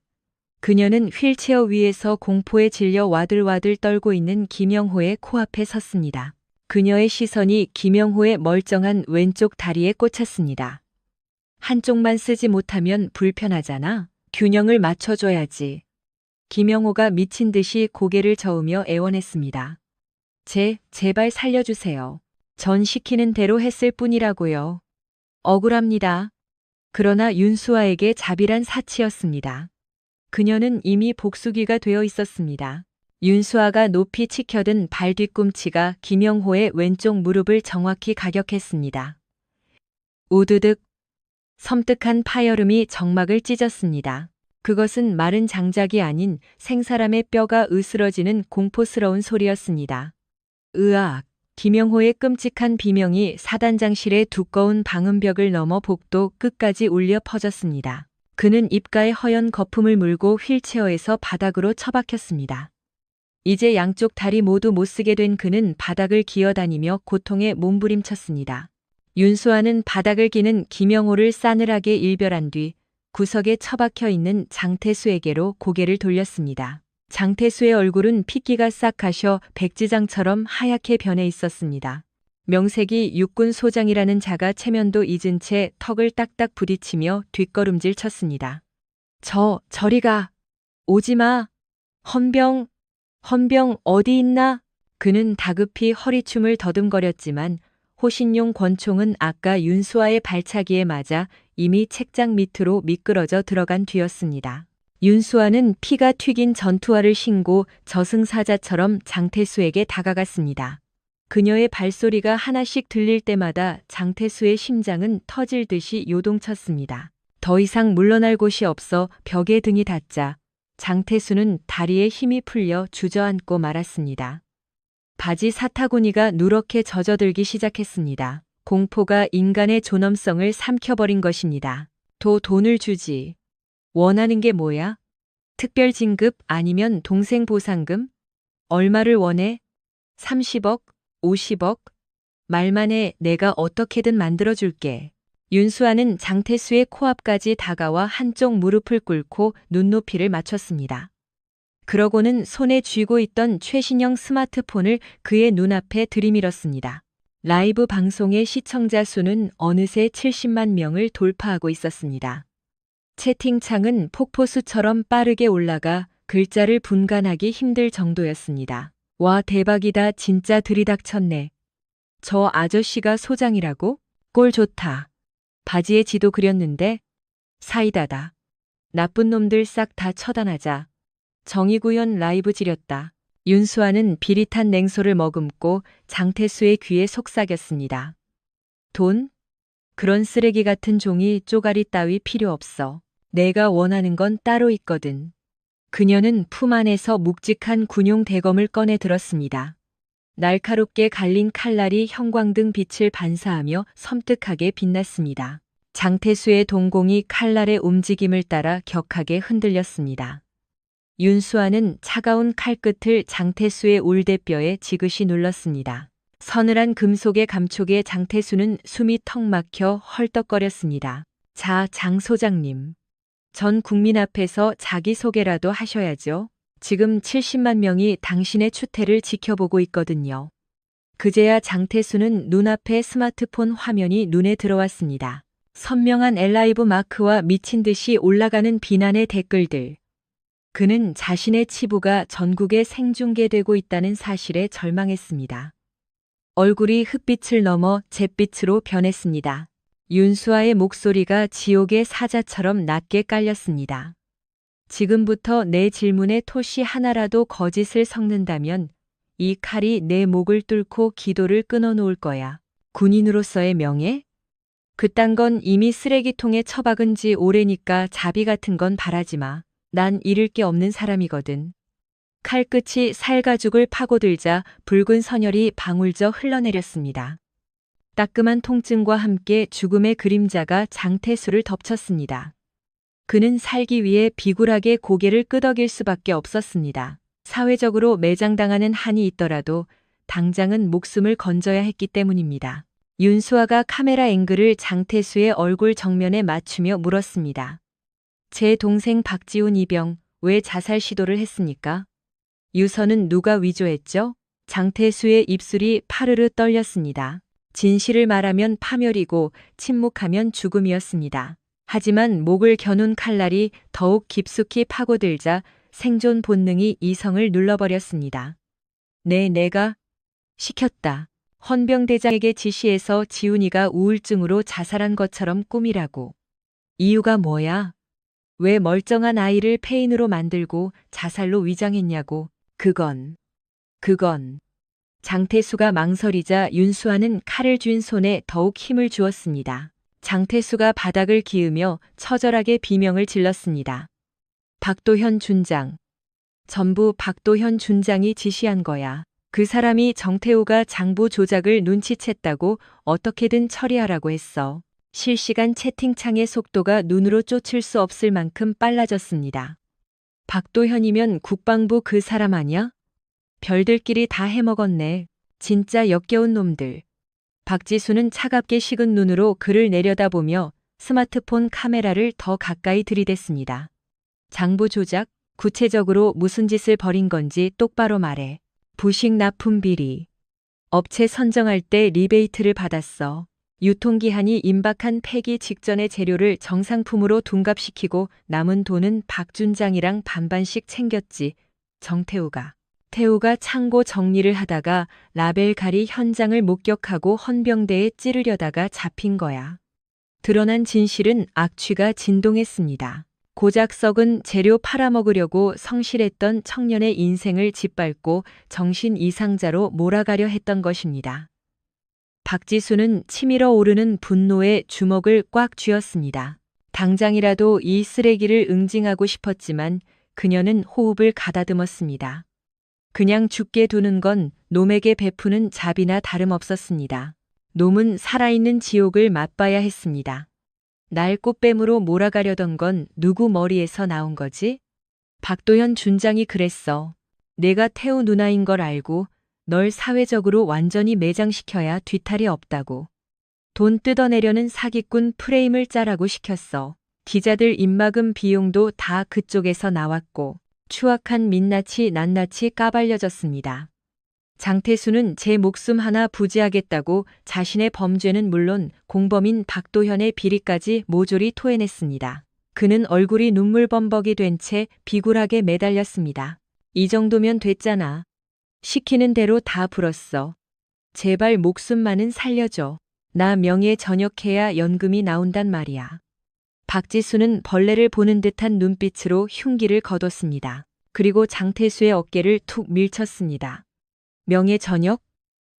그녀는 휠체어 위에서 공포에 질려 와들와들 떨고 있는 김영호의 코앞에 섰습니다. 그녀의 시선이 김영호의 멀쩡한 왼쪽 다리에 꽂혔습니다. 한쪽만 쓰지 못하면 불편하잖아. 균형을 맞춰줘야지. 김영호가 미친 듯이 고개를 저으며 애원했습니다. 제발 살려주세요. 전 시키는 대로 했을 뿐이라고요. 억울합니다. 그러나 윤수아에게 자비란 사치였습니다. 그녀는 이미 복수기가 되어 있었습니다. 윤수아가 높이 치켜든 발 뒤꿈치가 김영호의 왼쪽 무릎을 정확히 가격했습니다. 우드득. 섬뜩한 파열음이 정막을 찢었습니다. 그것은 마른 장작이 아닌 생사람의 뼈가 으스러지는 공포스러운 소리였습니다. 으악! 김영호의 끔찍한 비명이 사단장실의 두꺼운 방음벽을 넘어 복도 끝까지 울려 퍼졌습니다. 그는 입가에 허연 거품을 물고 휠체어에서 바닥으로 처박혔습니다. 이제 양쪽 다리 모두 못쓰게 된 그는 바닥을 기어다니며 고통에 몸부림쳤습니다. 윤수아는 바닥을 기는 김영호를 싸늘하게 일별한 뒤 구석에 처박혀 있는 장태수에게로 고개를 돌렸습니다. 장태수의 얼굴은 핏기가 싹 가셔 백지장처럼 하얗게 변해 있었습니다. 명색이 육군 소장이라는 자가 체면도 잊은 채 턱을 딱딱 부딪히며 뒷걸음질 쳤습니다. 저리 가. 오지 마. 헌병 어디 있나? 그는 다급히 허리춤을 더듬거렸지만 호신용 권총은 아까 윤수아의 발차기에 맞아 이미 책장 밑으로 미끄러져 들어간 뒤였습니다. 윤수아는 피가 튀긴 전투화를 신고 저승사자처럼 장태수에게 다가갔습니다. 그녀의 발소리가 하나씩 들릴 때마다 장태수의 심장은 터질 듯이 요동쳤습니다. 더 이상 물러날 곳이 없어 벽에 등이 닿자 장태수는 다리에 힘이 풀려 주저앉고 말았습니다. 바지 사타구니가 누렇게 젖어들기 시작했습니다. 공포가 인간의 존엄성을 삼켜버린 것입니다. 돈을 주지. 원하는 게 뭐야? 특별 진급 아니면 동생 보상금? 얼마를 원해? 30억? 50억? 말만 해. 내가 어떻게든 만들어줄게. 윤수아는 장태수의 코앞까지 다가와 한쪽 무릎을 꿇고 눈높이를 맞췄습니다. 그러고는 손에 쥐고 있던 최신형 스마트폰을 그의 눈앞에 들이밀었습니다. 라이브 방송의 시청자 수는 어느새 70만 명을 돌파하고 있었습니다. 채팅창은 폭포수처럼 빠르게 올라가 글자를 분간하기 힘들 정도였습니다. 와, 대박이다. 진짜 들이닥쳤네. 저 아저씨가 소장이라고? 꼴 좋다. 바지에 지도 그렸는데 사이다다. 나쁜 놈들 싹 다 처단하자. 정의구현 라이브 지렸다. 윤수아는 비릿한 냉소를 머금고 장태수의 귀에 속삭였습니다. 돈? 그런 쓰레기 같은 종이 쪼가리 따위 필요 없어. 내가 원하는 건 따로 있거든. 그녀는 품 안에서 묵직한 군용 대검을 꺼내 들었습니다. 날카롭게 갈린 칼날이 형광등 빛을 반사하며 섬뜩하게 빛났습니다. 장태수의 동공이 칼날의 움직임을 따라 격하게 흔들렸습니다. 윤수아는 차가운 칼끝을 장태수의 올대뼈에 지그시 눌렀습니다. 서늘한 금속의 감촉에 장태수는 숨이 턱 막혀 헐떡거렸습니다. 자, 장 소장님. 전 국민 앞에서 자기소개라도 하셔야죠. 지금 70만 명이 당신의 추태를 지켜보고 있거든요. 그제야 장태수는 눈앞에 스마트폰 화면이 눈에 들어왔습니다. 선명한 엘라이브 마크와 미친 듯이 올라가는 비난의 댓글들. 그는 자신의 치부가 전국에 생중계되고 있다는 사실에 절망했습니다. 얼굴이 흑빛을 넘어 잿빛으로 변했습니다. 윤수아의 목소리가 지옥의 사자처럼 낮게 깔렸습니다. 지금부터 내 질문에 토시 하나라도 거짓을 섞는다면 이 칼이 내 목을 뚫고 기도를 끊어놓을 거야. 군인으로서의 명예? 그딴 건 이미 쓰레기통에 처박은 지 오래니까 자비 같은 건 바라지 마. 난 잃을 게 없는 사람이거든. 칼끝이 살가죽을 파고들자 붉은 선혈이 방울져 흘러내렸습니다. 따끔한 통증과 함께 죽음의 그림자가 장태수를 덮쳤습니다. 그는 살기 위해 비굴하게 고개를 끄덕일 수밖에 없었습니다. 사회적으로 매장당하는 한이 있더라도 당장은 목숨을 건져야 했기 때문입니다. 윤수아가 카메라 앵글을 장태수의 얼굴 정면에 맞추며 물었습니다. 제 동생 박지훈 이병 왜 자살 시도를 했습니까? 유서는 누가 위조했죠? 장태수의 입술이 파르르 떨렸습니다. 진실을 말하면 파멸이고 침묵하면 죽음이었습니다. 하지만 목을 겨눈 칼날이 더욱 깊숙이 파고들자 생존 본능이 이성을 눌러버렸습니다. 내가 시켰다. 헌병대장에게 지시해서 지훈이가 우울증으로 자살한 것처럼 꾸미라고. 이유가 뭐야? 왜 멀쩡한 아이를 폐인으로 만들고 자살로 위장했냐고. 그건. 장태수가 망설이자 윤수아는 칼을 쥔 손에 더욱 힘을 주었습니다. 장태수가 바닥을 기으며 처절하게 비명을 질렀습니다. 박도현 준장. 전부 박도현 준장이 지시한 거야. 그 사람이 정태우가 장부 조작을 눈치챘다고 어떻게든 처리하라고 했어. 실시간 채팅창의 속도가 눈으로 쫓을 수 없을 만큼 빨라졌습니다. 박도현이면 국방부 그 사람 아냐? 별들끼리 다 해먹었네. 진짜 역겨운 놈들. 박지수는 차갑게 식은 눈으로 그를 내려다보며 스마트폰 카메라를 더 가까이 들이댔습니다. 장부 조작? 구체적으로 무슨 짓을 벌인 건지 똑바로 말해. 부식 납품 비리. 업체 선정할 때 리베이트를 받았어. 유통기한이 임박한 폐기 직전의 재료를 정상품으로 둔갑시키고 남은 돈은 박준장이랑 반반씩 챙겼지. 태우가 창고 정리를 하다가 라벨가리 현장을 목격하고 헌병대에 찌르려다가 잡힌 거야. 드러난 진실은 악취가 진동했습니다. 고작 썩은 재료 팔아먹으려고 성실했던 청년의 인생을 짓밟고 정신 이상자로 몰아가려 했던 것입니다. 박지수는 치밀어 오르는 분노에 주먹을 꽉 쥐었습니다. 당장이라도 이 쓰레기를 응징하고 싶었지만 그녀는 호흡을 가다듬었습니다. 그냥 죽게 두는 건 놈에게 베푸는 잡이나 다름없었습니다. 놈은 살아있는 지옥을 맛봐야 했습니다. 날 꽃뱀으로 몰아가려던 건 누구 머리에서 나온 거지? 박도현 준장이 그랬어. 내가 태우 누나인 걸 알고 널 사회적으로 완전히 매장시켜야 뒤탈이 없다고. 돈 뜯어내려는 사기꾼 프레임을 짜라고 시켰어. 기자들 입막음 비용도 다 그쪽에서 나왔고 추악한 민낯이 낱낱이 까발려졌습니다. 장태수는 제 목숨 하나 부지하겠다고 자신의 범죄는 물론 공범인 박도현의 비리까지 모조리 토해냈습니다. 그는 얼굴이 눈물범벅이 된 채 비굴하게 매달렸습니다. 이 정도면 됐잖아. 시키는 대로 다 불었어. 제발 목숨만은 살려줘. 나 명예 전역해야 연금이 나온단 말이야. 박지수는 벌레를 보는 듯한 눈빛으로 흉기를 거뒀습니다. 그리고 장태수의 어깨를 툭 밀쳤습니다. 명예 전역?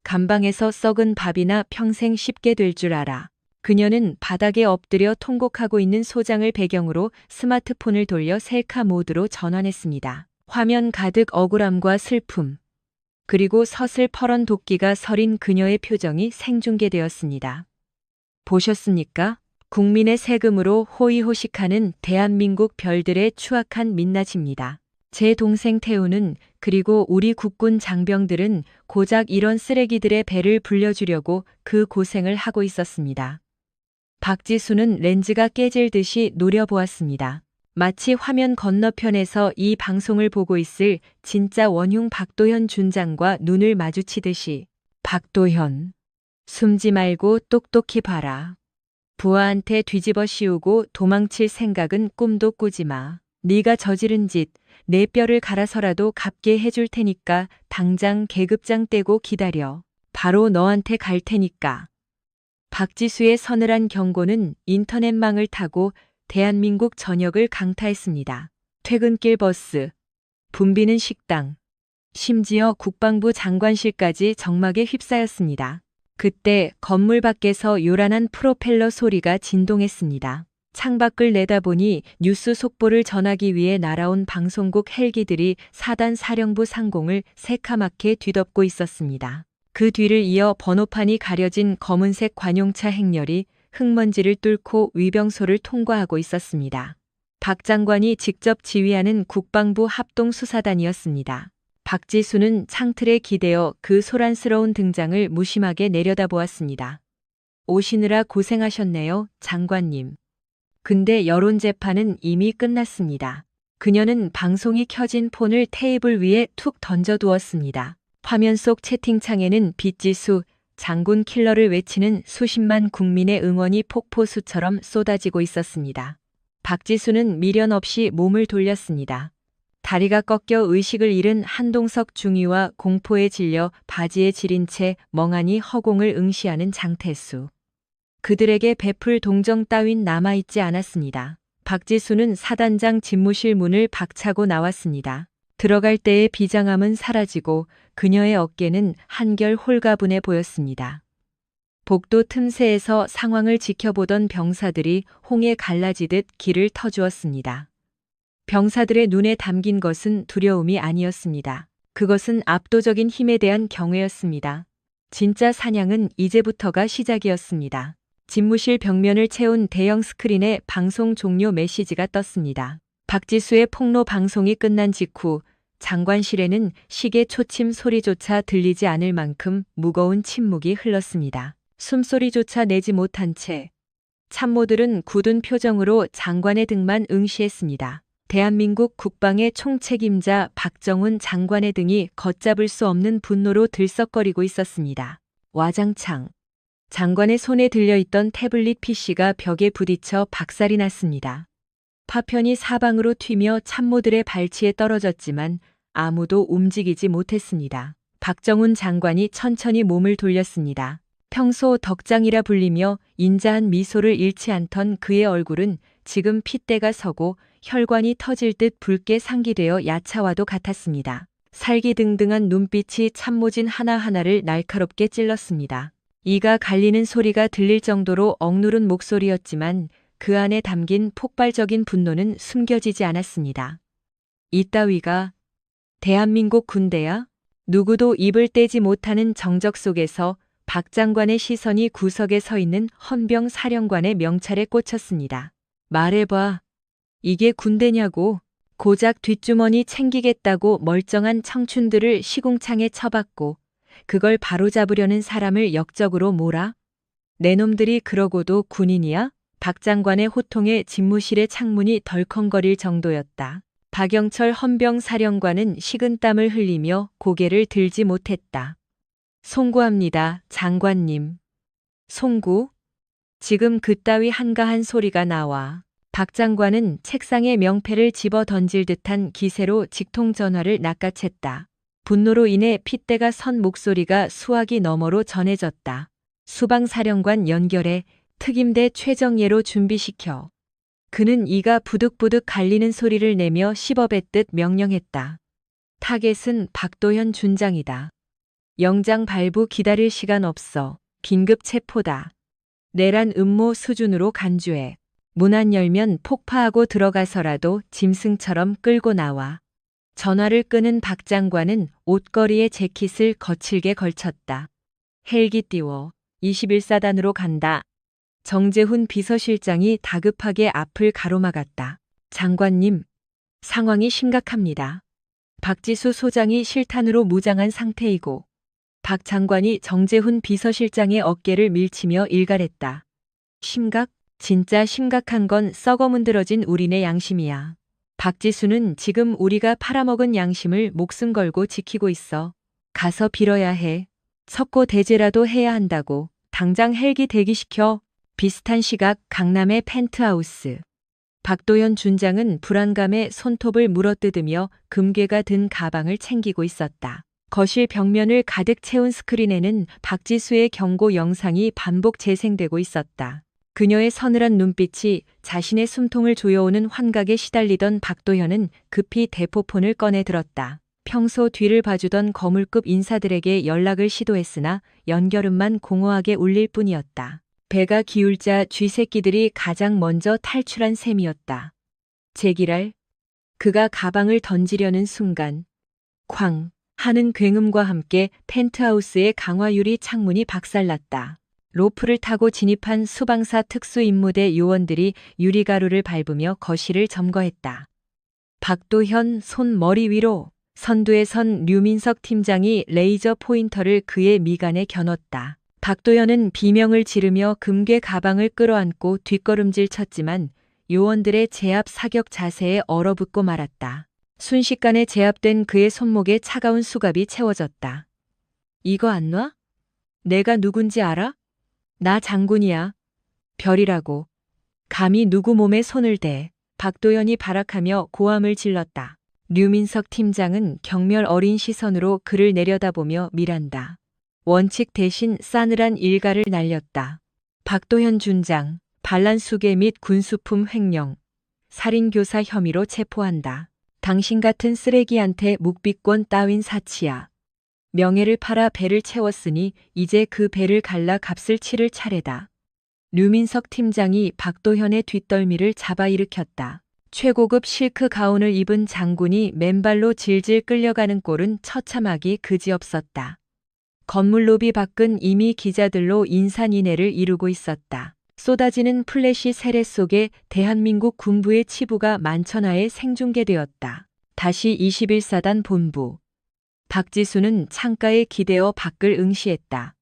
감방에서 썩은 밥이나 평생 씹게 될 줄 알아. 그녀는 바닥에 엎드려 통곡하고 있는 소장을 배경으로 스마트폰을 돌려 셀카 모드로 전환했습니다. 화면 가득 억울함과 슬픔, 그리고 서슬퍼런 도끼가 서린 그녀의 표정이 생중계되었습니다. 보셨습니까? 국민의 세금으로 호의호식하는 대한민국 별들의 추악한 민낯입니다. 제 동생 태우는 그리고 우리 국군 장병들은 고작 이런 쓰레기들의 배를 불려주려고 그 고생을 하고 있었습니다. 박지수는 렌즈가 깨질 듯이 노려보았습니다. 마치 화면 건너편에서 이 방송을 보고 있을 진짜 원흉 박도현 준장과 눈을 마주치듯이. 박도현, 숨지 말고 똑똑히 봐라. 부하한테 뒤집어 씌우고 도망칠 생각은 꿈도 꾸지 마. 네가 저지른 짓, 내 뼈를 갈아서라도 갚게 해줄 테니까 당장 계급장 떼고 기다려. 바로 너한테 갈 테니까. 박지수의 서늘한 경고는 인터넷망을 타고 대한민국 전역을 강타했습니다. 퇴근길 버스, 붐비는 식당, 심지어 국방부 장관실까지 적막에 휩싸였습니다. 그때 건물 밖에서 요란한 프로펠러 소리가 진동했습니다. 창밖을 내다보니 뉴스 속보를 전하기 위해 날아온 방송국 헬기들이 사단 사령부 상공을 새카맣게 뒤덮고 있었습니다. 그 뒤를 이어 번호판이 가려진 검은색 관용차 행렬이 흙먼지를 뚫고 위병소를 통과하고 있었습니다. 박 장관이 직접 지휘하는 국방부 합동수사단이었습니다. 박지수는 창틀에 기대어 그 소란스러운 등장을 무심하게 내려다보았습니다. 오시느라 고생하셨네요, 장관님. 근데 여론재판은 이미 끝났습니다. 그녀는 방송이 켜진 폰을 테이블 위에 툭 던져두었습니다. 화면 속 채팅창에는 빗지수, 장군 킬러를 외치는 수십만 국민의 응원이 폭포수처럼 쏟아지고 있었습니다. 박지수는 미련 없이 몸을 돌렸습니다. 다리가 꺾여 의식을 잃은 한동석 중위와 공포에 질려 바지에 지린 채 멍하니 허공을 응시하는 장태수. 그들에게 베풀 동정 따윈 남아있지 않았습니다. 박지수는 사단장 집무실 문을 박차고 나왔습니다. 들어갈 때의 비장함은 사라지고 그녀의 어깨는 한결 홀가분해 보였습니다. 복도 틈새에서 상황을 지켜보던 병사들이 홍해 갈라지듯 길을 터주었습니다. 병사들의 눈에 담긴 것은 두려움이 아니었습니다. 그것은 압도적인 힘에 대한 경외였습니다. 진짜 사냥은 이제부터가 시작이었습니다. 집무실 벽면을 채운 대형 스크린에 방송 종료 메시지가 떴습니다. 박지수의 폭로 방송이 끝난 직후 장관실에는 시계 초침 소리조차 들리지 않을 만큼 무거운 침묵이 흘렀습니다. 숨소리조차 내지 못한 채 참모들은 굳은 표정으로 장관의 등만 응시했습니다. 대한민국 국방의 총책임자 박정훈 장관의 등이 걷잡을 수 없는 분노로 들썩거리고 있었습니다. 와장창. 장관의 손에 들려있던 태블릿 PC가 벽에 부딪혀 박살이 났습니다. 파편이 사방으로 튀며 참모들의 발치에 떨어졌지만 아무도 움직이지 못했습니다. 박정훈 장관이 천천히 몸을 돌렸습니다. 평소 덕장이라 불리며 인자한 미소를 잃지 않던 그의 얼굴은 지금 핏대가 서고 혈관이 터질 듯 붉게 상기되어 야차와도 같았습니다. 살기등등한 눈빛이 참모진 하나하나를 날카롭게 찔렀습니다. 이가 갈리는 소리가 들릴 정도로 억누른 목소리였지만 그 안에 담긴 폭발적인 분노는 숨겨지지 않았습니다. 이따위가 대한민국 군대야? 누구도 입을 떼지 못하는 정적 속에서 박 장관의 시선이 구석에 서 있는 헌병 사령관의 명찰에 꽂혔습니다. 말해봐. 이게 군대냐고. 고작 뒷주머니 챙기겠다고 멀쩡한 청춘들을 시궁창에 쳐박고 그걸 바로잡으려는 사람을 역적으로 몰아? 내 놈들이 그러고도 군인이야? 박 장관의 호통에 집무실의 창문이 덜컹거릴 정도였다. 박영철 헌병 사령관은 식은땀을 흘리며 고개를 들지 못했다. 송구합니다, 장관님. 송구? 지금 그따위 한가한 소리가 나와. 박 장관은 책상에 명패를 집어 던질 듯한 기세로 직통전화를 낚아챘다. 분노로 인해 핏대가 선 목소리가 수화기 너머로 전해졌다. 수방사령관 연결해 특임대 최정예로 준비시켜. 그는 이가 부득부득 갈리는 소리를 내며 씹어뱉듯 명령했다. 타겟은 박도현 준장이다. 영장 발부 기다릴 시간 없어. 긴급 체포다. 내란 음모 수준으로 간주해. 문 안 열면 폭파하고 들어가서라도 짐승처럼 끌고 나와. 전화를 끄는 박 장관은 옷걸이에 재킷을 거칠게 걸쳤다. 헬기 띄워. 21사단으로 간다. 정재훈 비서실장이 다급하게 앞을 가로막았다. 장관님, 상황이 심각합니다. 박지수 소장이 실탄으로 무장한 상태이고 박 장관이 정재훈 비서실장의 어깨를 밀치며 일갈했다. 심각? 진짜 심각한 건 썩어 문드러진 우리네 양심이야. 박지수는 지금 우리가 팔아먹은 양심을 목숨 걸고 지키고 있어. 가서 빌어야 해. 석고 대제라도 해야 한다고. 당장 헬기 대기시켜. 비슷한 시각 강남의 펜트하우스. 박도현 준장은 불안감에 손톱을 물어뜯으며 금괴가 든 가방을 챙기고 있었다. 거실 벽면을 가득 채운 스크린에는 박지수의 경고 영상이 반복 재생되고 있었다. 그녀의 서늘한 눈빛이 자신의 숨통을 조여오는 환각에 시달리던 박도현은 급히 대포폰을 꺼내 들었다. 평소 뒤를 봐주던 거물급 인사들에게 연락을 시도했으나 연결음만 공허하게 울릴 뿐이었다. 배가 기울자 쥐새끼들이 가장 먼저 탈출한 셈이었다. 제기랄. 그가 가방을 던지려는 순간 쾅 하는 굉음과 함께 펜트하우스의 강화유리 창문이 박살났다. 로프를 타고 진입한 수방사 특수임무대 요원들이 유리가루를 밟으며 거실을 점거했다. 박도현 손 머리 위로. 선두에 선 류민석 팀장이 레이저 포인터를 그의 미간에 겨눴다. 박도현은 비명을 지르며 금괴 가방을 끌어안고 뒷걸음질 쳤지만 요원들의 제압 사격 자세에 얼어붙고 말았다. 순식간에 제압된 그의 손목에 차가운 수갑이 채워졌다. 이거 안 놔? 내가 누군지 알아? 나 장군이야. 별이라고. 감히 누구 몸에 손을 대. 박도연이 발악하며 고함을 질렀다. 류민석 팀장은 경멸 어린 시선으로 그를 내려다보며 밀한다. 원칙 대신 싸늘한 일가를 날렸다. 박도현 준장, 반란수계 및 군수품 횡령, 살인교사 혐의로 체포한다. 당신 같은 쓰레기한테 묵비권 따윈 사치야. 명예를 팔아 배를 채웠으니 이제 그 배를 갈라 값을 치를 차례다. 류민석 팀장이 박도현의 뒷덜미를 잡아 일으켰다. 최고급 실크 가운을 입은 장군이 맨발로 질질 끌려가는 꼴은 처참하기 그지없었다. 건물 로비 밖은 이미 기자들로 인산인해를 이루고 있었다. 쏟아지는 플래시 세례 속에 대한민국 군부의 치부가 만천하에 생중계되었다. 다시 21사단 본부. 박지수는 창가에 기대어 밖을 응시했다.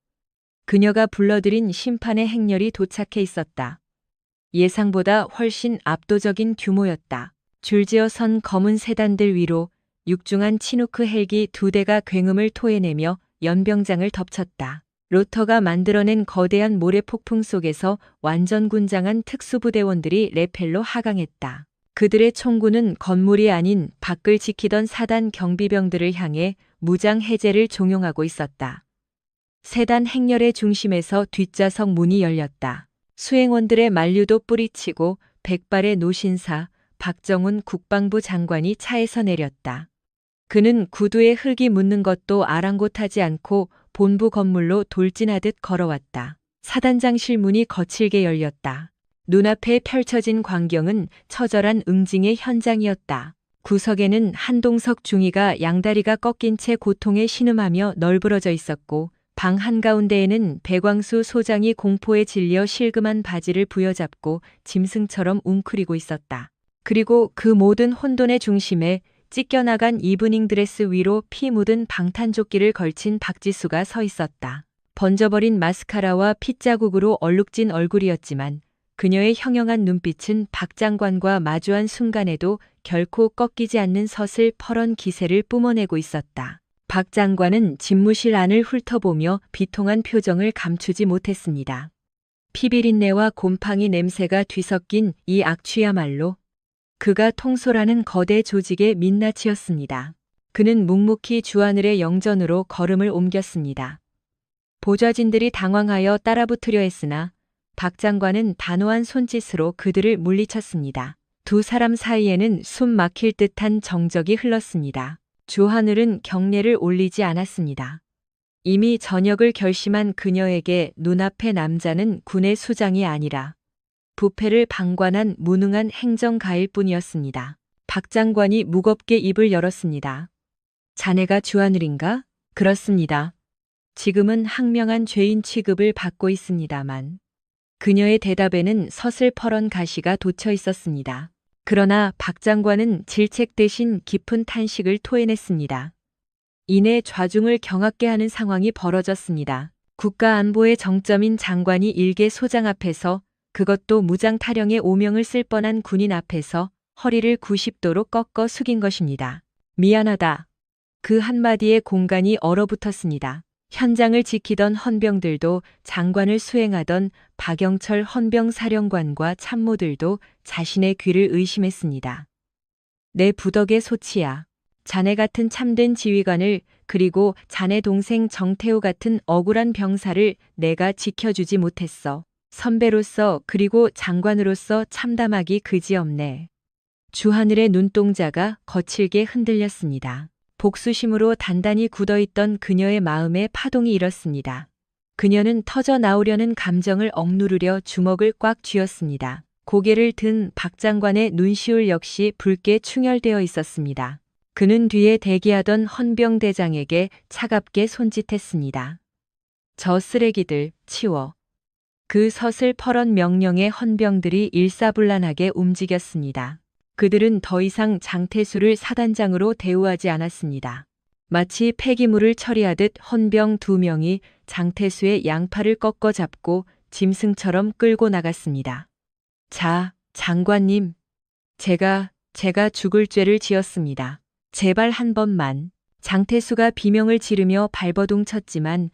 그녀가 불러들인 심판의 행렬이 도착해 있었다. 예상보다 훨씬 압도적인 규모였다. 줄지어 선 검은 세단들 위로 육중한 치누크 헬기 2대가 굉음을 토해내며 연병장을 덮쳤다. 로터가 만들어낸 거대한 모래폭풍 속에서 완전 군장한 특수부대원들이 레펠로 하강했다. 그들의 총구는 건물이 아닌 밖을 지키던 사단 경비병들을 향해 무장 해제를 종용하고 있었다. 세단 행렬의 중심에서 뒷좌석 문이 열렸다. 수행원들의 만류도 뿌리치고 백발의 노신사 박정훈 국방부 장관이 차에서 내렸다. 그는 구두에 흙이 묻는 것도 아랑곳하지 않고 본부 건물로 돌진하듯 걸어왔다. 사단장실 문이 거칠게 열렸다. 눈앞에 펼쳐진 광경은 처절한 응징의 현장이었다. 구석에는 한동석 중위가 양다리가 꺾인 채 고통에 신음하며 널브러져 있었고 방 한가운데에는 백광수 소장이 공포에 질려 실금한 바지를 부여잡고 짐승처럼 웅크리고 있었다. 그리고 그 모든 혼돈의 중심에 찢겨나간 이브닝 드레스 위로 피 묻은 방탄조끼를 걸친 박지수가 서 있었다. 번져버린 마스카라와 핏자국으로 얼룩진 얼굴이었지만 그녀의 형형한 눈빛은 박 장관과 마주한 순간에도 결코 꺾이지 않는 서슬 퍼런 기세를 뿜어내고 있었다. 박 장관은 집무실 안을 훑어보며 비통한 표정을 감추지 못했습니다. 피비린내와 곰팡이 냄새가 뒤섞인 이 악취야말로 그가 통솔하는 거대 조직의 민낯이었습니다. 그는 묵묵히 주하늘의 영전으로 걸음을 옮겼습니다. 보좌진들이 당황하여 따라붙으려 했으나 박 장관은 단호한 손짓으로 그들을 물리쳤습니다. 두 사람 사이에는 숨 막힐 듯한 정적이 흘렀습니다. 주하늘은 경례를 올리지 않았습니다. 이미 전역을 결심한 그녀에게 눈앞의 남자는 군의 수장이 아니라 부패를 방관한 무능한 행정가일 뿐이었습니다. 박 장관이 무겁게 입을 열었습니다. 자네가 주하늘인가? 그렇습니다. 지금은 항명한 죄인 취급을 받고 있습니다만. 그녀의 대답에는 서슬퍼런 가시가 돋쳐 있었습니다. 그러나 박 장관은 질책 대신 깊은 탄식을 토해냈습니다. 이내 좌중을 경악게 하는 상황이 벌어졌습니다. 국가안보의 정점인 장관이 일개 소장 앞에서 그것도 무장 타령의 오명을 쓸 뻔한 군인 앞에서 허리를 90도로 꺾어 숙인 것입니다. 미안하다. 그 한마디에 공간이 얼어붙었습니다. 현장을 지키던 헌병들도 장관을 수행하던 박영철 헌병사령관과 참모들도 자신의 귀를 의심했습니다. 내 부덕의 소치야. 자네 같은 참된 지휘관을 그리고 자네 동생 정태우 같은 억울한 병사를 내가 지켜주지 못했어. 선배로서 그리고 장관으로서 참담하기 그지없네. 주하늘의 눈동자가 거칠게 흔들렸습니다. 복수심으로 단단히 굳어있던 그녀의 마음에 파동이 일었습니다. 그녀는 터져 나오려는 감정을 억누르려 주먹을 꽉 쥐었습니다. 고개를 든 박 장관의 눈시울 역시 붉게 충혈되어 있었습니다. 그는 뒤에 대기하던 헌병대장에게 차갑게 손짓했습니다. 저 쓰레기들 치워. 그 서슬퍼런 명령에 헌병들이 일사불란하게 움직였습니다. 그들은 더 이상 장태수를 사단장으로 대우하지 않았습니다. 마치 폐기물을 처리하듯 헌병 2명이 장태수의 양팔을 꺾어 잡고 짐승처럼 끌고 나갔습니다. 자, 장관님. 제가 죽을 죄를 지었습니다. 제발 한 번만. 장태수가 비명을 지르며 발버둥 쳤지만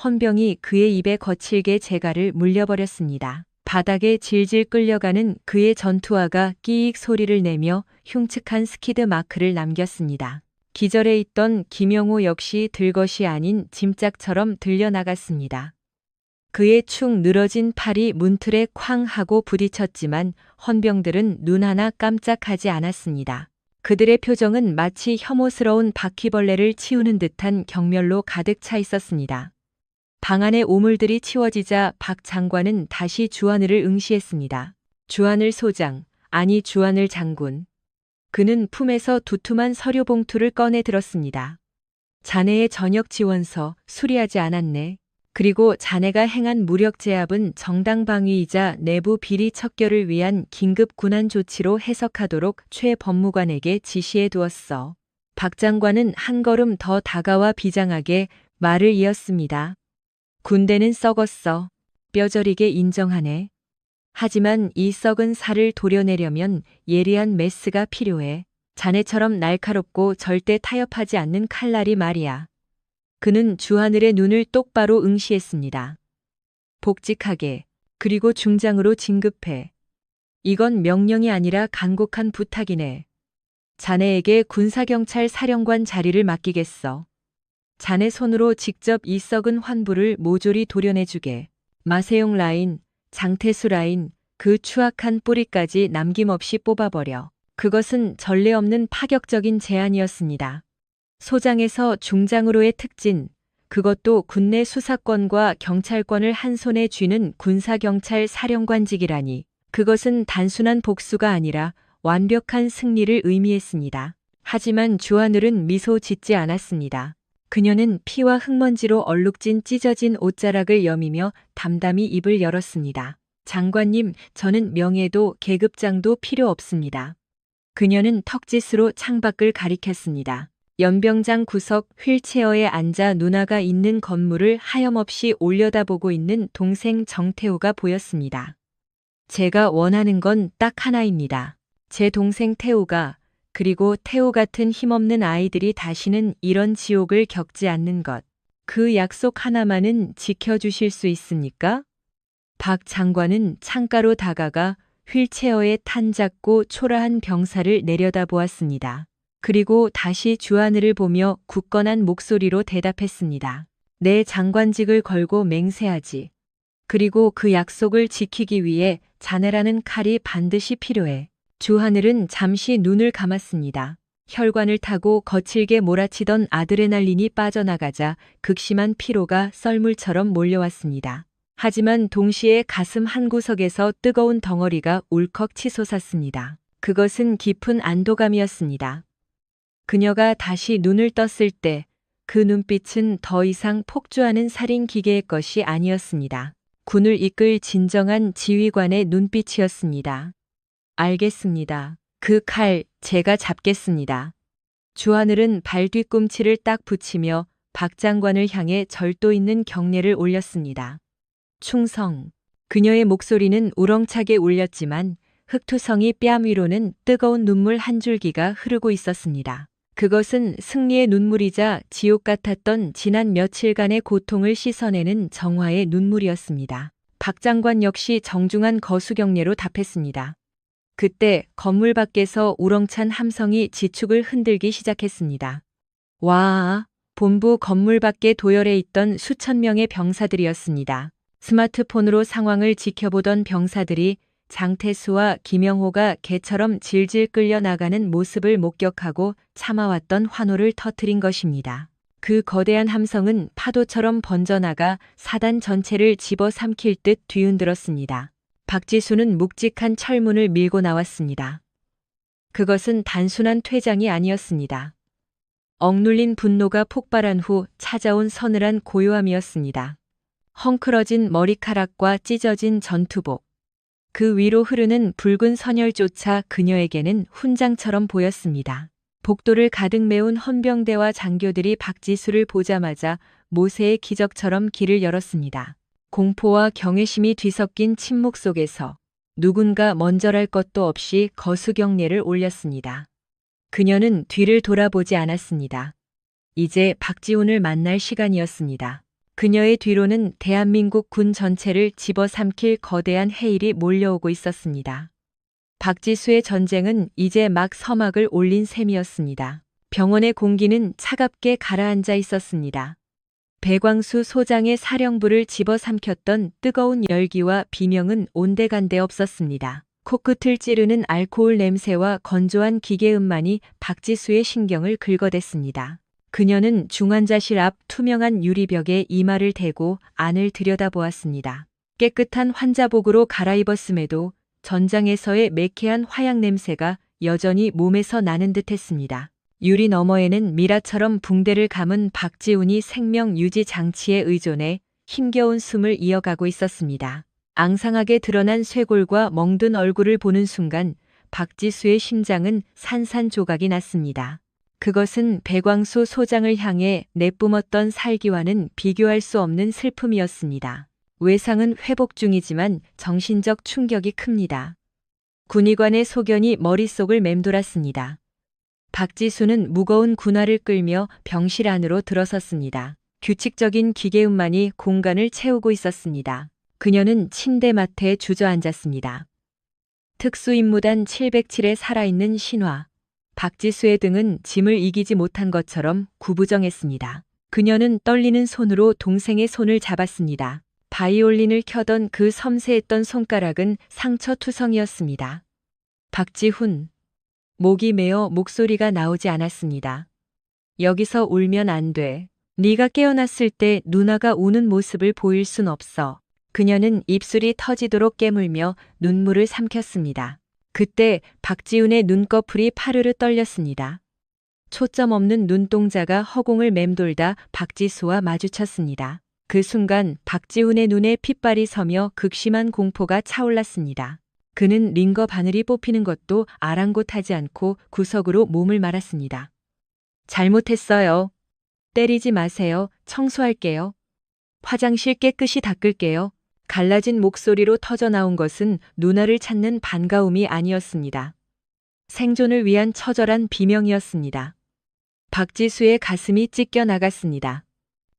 헌병이 그의 입에 거칠게 재갈을 물려버렸습니다. 바닥에 질질 끌려가는 그의 전투화가 끼익 소리를 내며 흉측한 스키드 마크를 남겼습니다. 기절해 있던 김영호 역시 들것이 아닌 짐짝처럼 들려나갔습니다. 그의 축 늘어진 팔이 문틀에 쾅 하고 부딪혔지만 헌병들은 눈 하나 깜짝하지 않았습니다. 그들의 표정은 마치 혐오스러운 바퀴벌레를 치우는 듯한 경멸로 가득 차 있었습니다. 방 안의 오물들이 치워지자 박 장관은 다시 주하늘을 응시했습니다. 주하늘 소장, 아니 주하늘 장군. 그는 품에서 두툼한 서류 봉투를 꺼내 들었습니다. 자네의 전역 지원서 수리하지 않았네. 그리고 자네가 행한 무력 제압은 정당 방위이자 내부 비리 척결을 위한 긴급 군안 조치로 해석하도록 최 법무관에게 지시해 두었어. 박 장관은 한 걸음 더 다가와 비장하게 말을 이었습니다. 군대는 썩었어. 뼈저리게 인정하네. 하지만 이 썩은 살을 도려내려면 예리한 메스가 필요해. 자네처럼 날카롭고 절대 타협하지 않는 칼날이 말이야. 그는 주하늘의 눈을 똑바로 응시했습니다. 복직하게, 그리고 중장으로 진급해. 이건 명령이 아니라 간곡한 부탁이네. 자네에게 군사경찰 사령관 자리를 맡기겠어. 자네 손으로 직접 이 썩은 환부를 모조리 도려내주게. 마세용 라인, 장태수 라인, 그 추악한 뿌리까지 남김없이 뽑아버려. 그것은 전례 없는 파격적인 제안이었습니다. 소장에서 중장으로의 특진, 그것도 군내 수사권과 경찰권을 한 손에 쥐는 군사경찰 사령관직이라니, 그것은 단순한 복수가 아니라 완벽한 승리를 의미했습니다. 하지만 주하늘은 미소 짓지 않았습니다. 그녀는 피와 흙먼지로 얼룩진 찢어진 옷자락을 여미며 담담히 입을 열었습니다. 장관님, 저는 명예도 계급장도 필요 없습니다. 그녀는 턱짓으로 창밖을 가리켰습니다. 연병장 구석 휠체어에 앉아 누나가 있는 건물을 하염없이 올려다보고 있는 동생 정태우가 보였습니다. 제가 원하는 건 딱 하나입니다. 제 동생 태우가, 그리고 태우 같은 힘없는 아이들이 다시는 이런 지옥을 겪지 않는 것. 그 약속 하나만은 지켜주실 수 있습니까? 박 장관은 창가로 다가가 휠체어에 탄 작고 초라한 병사를 내려다보았습니다. 그리고 다시 주하늘을 보며 굳건한 목소리로 대답했습니다. 내 장관직을 걸고 맹세하지. 그리고 그 약속을 지키기 위해 자네라는 칼이 반드시 필요해. 주하늘은 잠시 눈을 감았습니다. 혈관을 타고 거칠게 몰아치던 아드레날린이 빠져나가자 극심한 피로가 썰물처럼 몰려왔습니다. 하지만 동시에 가슴 한구석에서 뜨거운 덩어리가 울컥 치솟았습니다. 그것은 깊은 안도감이었습니다. 그녀가 다시 눈을 떴을 때 그 눈빛은 더 이상 폭주하는 살인 기계의 것이 아니었습니다. 군을 이끌 진정한 지휘관의 눈빛이었습니다. 알겠습니다. 그 칼 제가 잡겠습니다. 주하늘은 발 뒤꿈치를 딱 붙이며 박 장관을 향해 절도 있는 경례를 올렸습니다. 충성. 그녀의 목소리는 우렁차게 울렸지만 흑투성이 뺨 위로는 뜨거운 눈물 한 줄기가 흐르고 있었습니다. 그것은 승리의 눈물이자 지옥 같았던 지난 며칠간의 고통을 씻어내는 정화의 눈물이었습니다. 박 장관 역시 정중한 거수경례로 답했습니다. 그때 건물 밖에서 우렁찬 함성이 지축을 흔들기 시작했습니다. 와, 본부 건물 밖에 도열해 있던 수천 명의 병사들이었습니다. 스마트폰으로 상황을 지켜보던 병사들이 장태수와 김영호가 개처럼 질질 끌려 나가는 모습을 목격하고 참아왔던 환호를 터뜨린 것입니다. 그 거대한 함성은 파도처럼 번져나가 사단 전체를 집어삼킬 듯 뒤흔들었습니다. 박지수는 묵직한 철문을 밀고 나왔습니다. 그것은 단순한 퇴장이 아니었습니다. 억눌린 분노가 폭발한 후 찾아온 서늘한 고요함이었습니다. 헝클어진 머리카락과 찢어진 전투복. 그 위로 흐르는 붉은 선혈조차 그녀에게는 훈장처럼 보였습니다. 복도를 가득 메운 헌병대와 장교들이 박지수를 보자마자 모세의 기적처럼 길을 열었습니다. 공포와 경외심이 뒤섞인 침묵 속에서 누군가 먼저랄 것도 없이 거수경례를 올렸습니다. 그녀는 뒤를 돌아보지 않았습니다. 이제 박지훈을 만날 시간이었습니다. 그녀의 뒤로는 대한민국 군 전체를 집어삼킬 거대한 해일이 몰려오고 있었습니다. 박지수의 전쟁은 이제 막 서막을 올린 셈이었습니다. 병원의 공기는 차갑게 가라앉아 있었습니다. 배광수 소장의 사령부를 집어삼켰던 뜨거운 열기와 비명은 온데간데 없었습니다. 코끝을 찌르는 알코올 냄새와 건조한 기계음만이 박지수의 신경을 긁어댔습니다. 그녀는 중환자실 앞 투명한 유리벽에 이마를 대고 안을 들여다보았습니다. 깨끗한 환자복으로 갈아입었음에도 전장에서의 매캐한 화약 냄새가 여전히 몸에서 나는 듯했습니다. 유리 너머에는 미라처럼 붕대를 감은 박지훈이 생명 유지 장치에 의존해 힘겨운 숨을 이어가고 있었습니다. 앙상하게 드러난 쇄골과 멍든 얼굴을 보는 순간 박지수의 심장은 산산조각이 났습니다. 그것은 배광수 소장을 향해 내뿜었던 살기와는 비교할 수 없는 슬픔이었습니다. 외상은 회복 중이지만 정신적 충격이 큽니다. 군의관의 소견이 머릿속을 맴돌았습니다. 박지수는 무거운 군화를 끌며 병실 안으로 들어섰습니다. 규칙적인 기계음만이 공간을 채우고 있었습니다. 그녀는 침대 맡에 주저앉았습니다. 특수임무단 707에 살아있는 신화. 박지수의 등은 짐을 이기지 못한 것처럼 구부정했습니다. 그녀는 떨리는 손으로 동생의 손을 잡았습니다. 바이올린을 켜던 그 섬세했던 손가락은 상처투성이었습니다. 박지훈. 목이 메어 목소리가 나오지 않았습니다. 여기서 울면 안 돼. 네가 깨어났을 때 누나가 우는 모습을 보일 순 없어. 그녀는 입술이 터지도록 깨물며 눈물을 삼켰습니다. 그때 박지훈의 눈꺼풀이 파르르 떨렸습니다. 초점 없는 눈동자가 허공을 맴돌다 박지수와 마주쳤습니다. 그 순간 박지훈의 눈에 핏발이 서며 극심한 공포가 차올랐습니다. 그는 링거 바늘이 뽑히는 것도 아랑곳하지 않고 구석으로 몸을 말았습니다. 잘못했어요. 때리지 마세요. 청소할게요. 화장실 깨끗이 닦을게요. 갈라진 목소리로 터져나온 것은 누나를 찾는 반가움이 아니었습니다. 생존을 위한 처절한 비명이었습니다. 박지수의 가슴이 찢겨 나갔습니다.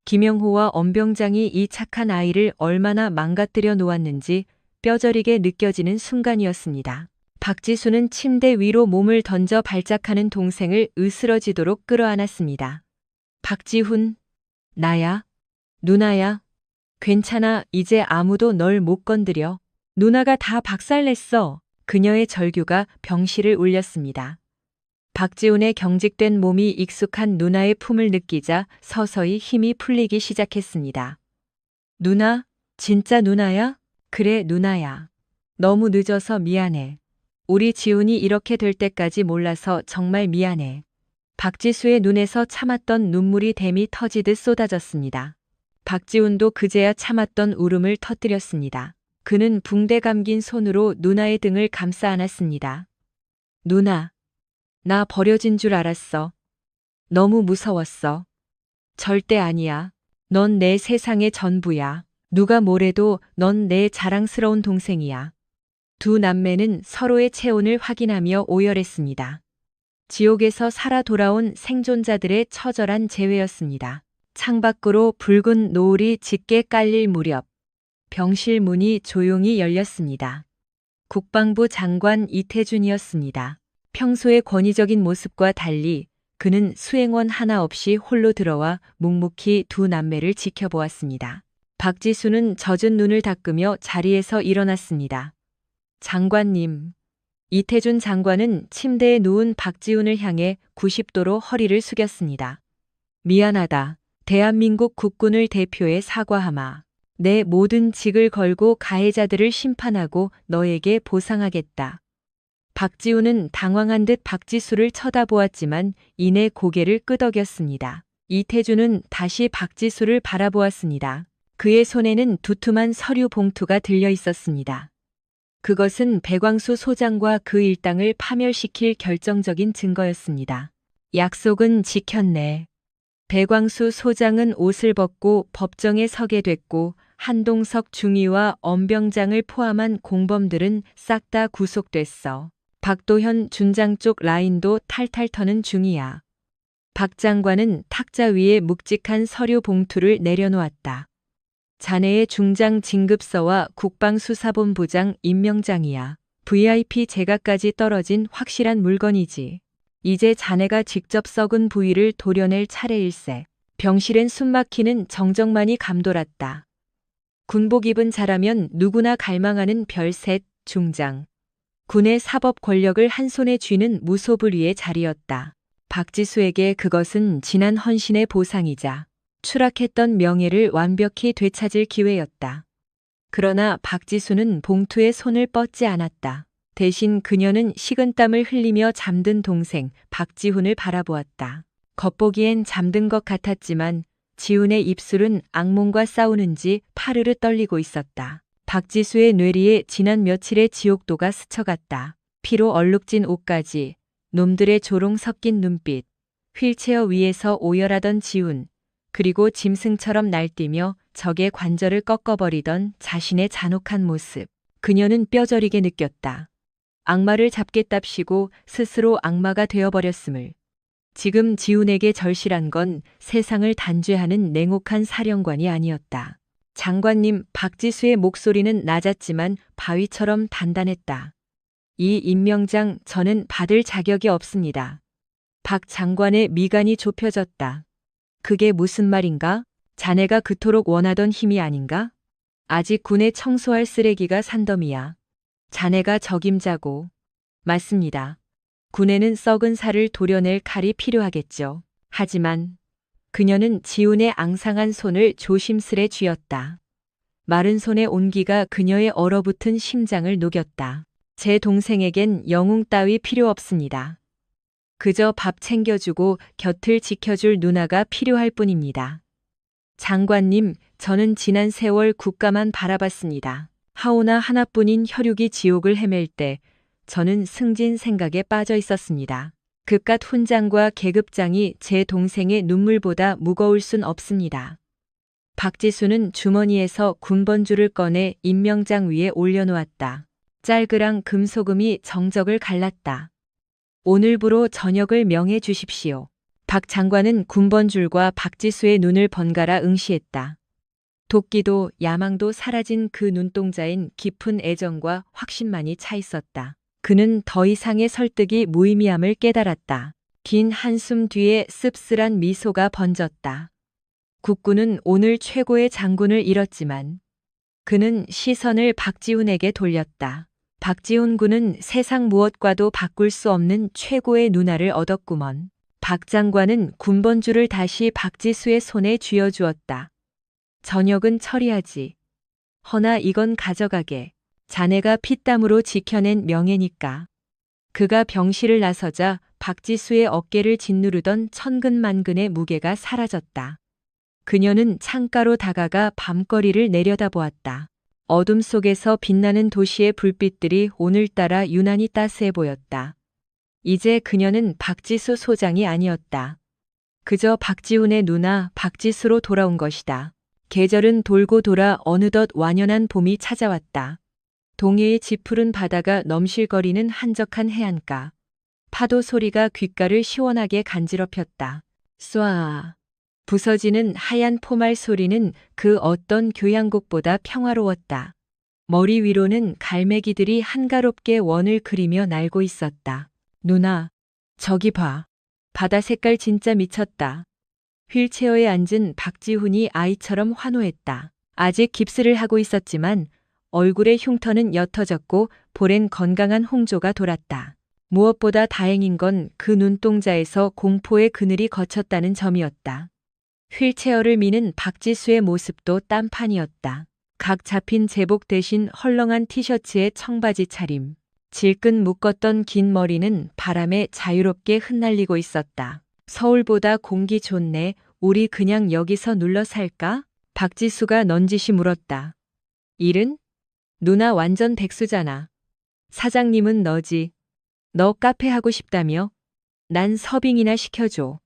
김영호와 엄병장이 이 착한 아이를 얼마나 망가뜨려 놓았는지 뼈저리게 느껴지는 순간이었습니다. 박지수는 침대 위로 몸을 던져 발작하는 동생을 으스러지도록 끌어안았습니다. 박지훈, 나야, 누나야. 괜찮아, 이제 아무도 널 못 건드려. 누나가 다 박살냈어. 그녀의 절규가 병실을 울렸습니다. 박지훈의 경직된 몸이 익숙한 누나의 품을 느끼자 서서히 힘이 풀리기 시작했습니다. 누나? 진짜 누나야? 그래, 누나야. 너무 늦어서 미안해. 우리 지훈이 이렇게 될 때까지 몰라서 정말 미안해. 박지수의 눈에서 참았던 눈물이 댐이 터지듯 쏟아졌습니다. 박지훈도 그제야 참았던 울음을 터뜨렸습니다. 그는 붕대 감긴 손으로 누나의 등을 감싸 안았습니다. 누나, 나 버려진 줄 알았어. 너무 무서웠어. 절대 아니야. 넌 내 세상의 전부야. 누가 뭐래도 넌 내 자랑스러운 동생이야. 두 남매는 서로의 체온을 확인하며 오열했습니다. 지옥에서 살아 돌아온 생존자들의 처절한 재회였습니다. 창밖으로 붉은 노을이 짙게 깔릴 무렵 병실 문이 조용히 열렸습니다. 국방부 장관 이태준이었습니다. 평소의 권위적인 모습과 달리 그는 수행원 하나 없이 홀로 들어와 묵묵히 두 남매를 지켜보았습니다. 박지수는 젖은 눈을 닦으며 자리에서 일어났습니다. 장관님. 이태준 장관은 침대에 누운 박지훈을 향해 90도로 허리를 숙였습니다. 미안하다. 대한민국 국군을 대표해 사과하마. 내 모든 직을 걸고 가해자들을 심판하고 너에게 보상하겠다. 박지훈은 당황한 듯 박지수를 쳐다보았지만 이내 고개를 끄덕였습니다. 이태준은 다시 박지수를 바라보았습니다. 그의 손에는 두툼한 서류 봉투가 들려 있었습니다. 그것은 배광수 소장과 그 일당을 파멸시킬 결정적인 증거였습니다. 약속은 지켰네. 배광수 소장은 옷을 벗고 법정에 서게 됐고 한동석 중위와 엄병장을 포함한 공범들은 싹 다 구속됐어. 박도현 준장 쪽 라인도 탈탈 터는 중이야. 박 장관은 탁자 위에 묵직한 서류 봉투를 내려놓았다. 자네의 중장 진급서와 국방수사본부장 임명장이야. VIP 제가까지 떨어진 확실한 물건이지. 이제 자네가 직접 썩은 부위를 도려낼 차례일세. 병실엔 숨막히는 정적만이 감돌았다. 군복 입은 자라면 누구나 갈망하는 별셋 중장. 군의 사법 권력을 한 손에 쥐는 무소불위의 자리였다. 박지수에게 그것은 지난 헌신의 보상이자 추락했던 명예를 완벽히 되찾을 기회였다. 그러나 박지수는 봉투에 손을 뻗지 않았다. 대신 그녀는 식은땀을 흘리며 잠든 동생 박지훈을 바라보았다. 겉보기엔 잠든 것 같았지만 지훈의 입술은 악몽과 싸우는지 파르르 떨리고 있었다. 박지수의 뇌리에 지난 며칠의 지옥도가 스쳐갔다. 피로 얼룩진 옷까지, 놈들의 조롱 섞인 눈빛, 휠체어 위에서 오열하던 지훈, 그리고 짐승처럼 날뛰며 적의 관절을 꺾어버리던 자신의 잔혹한 모습. 그녀는 뼈저리게 느꼈다. 악마를 잡겠답시고 스스로 악마가 되어버렸음을. 지금 지훈에게 절실한 건 세상을 단죄하는 냉혹한 사령관이 아니었다. 장관님, 박지수의 목소리는 낮았지만 바위처럼 단단했다. 이 임명장 저는 받을 자격이 없습니다. 박 장관의 미간이 좁혀졌다. 그게 무슨 말인가? 자네가 그토록 원하던 힘이 아닌가? 아직 군에 청소할 쓰레기가 산더미야. 자네가 적임자고. 맞습니다. 군에는 썩은 살을 도려낼 칼이 필요하겠죠. 하지만 그녀는 지훈의 앙상한 손을 조심스레 쥐었다. 마른 손의 온기가 그녀의 얼어붙은 심장을 녹였다. 제 동생에겐 영웅 따위 필요 없습니다. 그저 밥 챙겨주고 곁을 지켜줄 누나가 필요할 뿐입니다. 장관님, 저는 지난 세월 국가만 바라봤습니다. 하오나 하나뿐인 혈육이 지옥을 헤맬 때 저는 승진 생각에 빠져 있었습니다. 그깟 훈장과 계급장이 제 동생의 눈물보다 무거울 순 없습니다. 박지수는 주머니에서 군번줄을 꺼내 임명장 위에 올려놓았다. 짤그랑 금소금이 정적을 갈랐다. 오늘부로 전역을 명해 주십시오. 박 장관은 군번줄과 박지수의 눈을 번갈아 응시했다. 도끼도 야망도 사라진 그 눈동자엔 깊은 애정과 확신만이 차 있었다. 그는 더 이상의 설득이 무의미함을 깨달았다. 긴 한숨 뒤에 씁쓸한 미소가 번졌다. 국군은 오늘 최고의 장군을 잃었지만 그는 시선을 박지훈에게 돌렸다. 박지훈 군은 세상 무엇과도 바꿀 수 없는 최고의 누나를 얻었구먼. 박 장관은 군번줄을 다시 박지수의 손에 쥐어주었다. 저녁은 처리하지. 허나 이건 가져가게. 자네가 피땀으로 지켜낸 명예니까. 그가 병실을 나서자 박지수의 어깨를 짓누르던 천근만근의 무게가 사라졌다. 그녀는 창가로 다가가 밤거리를 내려다보았다. 어둠 속에서 빛나는 도시의 불빛들이 오늘따라 유난히 따스해 보였다. 이제 그녀는 박지수 소장이 아니었다. 그저 박지훈의 누나 박지수로 돌아온 것이다. 계절은 돌고 돌아 어느덧 완연한 봄이 찾아왔다. 동해의 짙푸른 바다가 넘실거리는 한적한 해안가. 파도 소리가 귓가를 시원하게 간지럽혔다. 쏴. 부서지는 하얀 포말 소리는 그 어떤 교향곡보다 평화로웠다. 머리 위로는 갈매기들이 한가롭게 원을 그리며 날고 있었다. 누나, 저기 봐. 바다 색깔 진짜 미쳤다. 휠체어에 앉은 박지훈이 아이처럼 환호했다. 아직 깁스를 하고 있었지만 얼굴의 흉터는 옅어졌고 볼엔 건강한 홍조가 돌았다. 무엇보다 다행인 건 그 눈동자에서 공포의 그늘이 걷혔다는 점이었다. 휠체어를 미는 박지수의 모습도 딴판이었다. 각 잡힌 제복 대신 헐렁한 티셔츠에 청바지 차림. 질끈 묶었던 긴 머리는 바람에 자유롭게 흩날리고 있었다. 서울보다 공기 좋네. 우리 그냥 여기서 눌러 살까? 박지수가 넌지시 물었다. 일은? 누나 완전 백수잖아. 사장님은 너지. 너 카페 하고 싶다며? 난 서빙이나 시켜줘.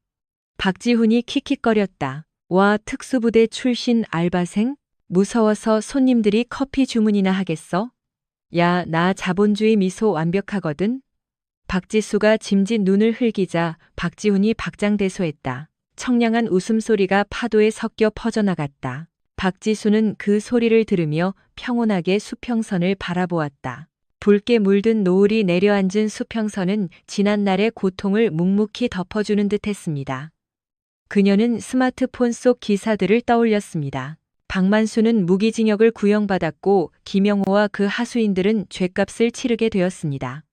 박지훈이 킥킥거렸다. 와, 특수부대 출신 알바생? 무서워서 손님들이 커피 주문이나 하겠어? 야, 나 자본주의 미소 완벽하거든? 박지수가 짐짓 눈을 흘기자 박지훈이 박장대소했다. 청량한 웃음소리가 파도에 섞여 퍼져나갔다. 박지수는 그 소리를 들으며 평온하게 수평선을 바라보았다. 붉게 물든 노을이 내려앉은 수평선은 지난날의 고통을 묵묵히 덮어주는 듯했습니다. 그녀는 스마트폰 속 기사들을 떠올렸습니다. 박만수는 무기징역을 구형받았고 김영호와 그 하수인들은 죗값을 치르게 되었습니다.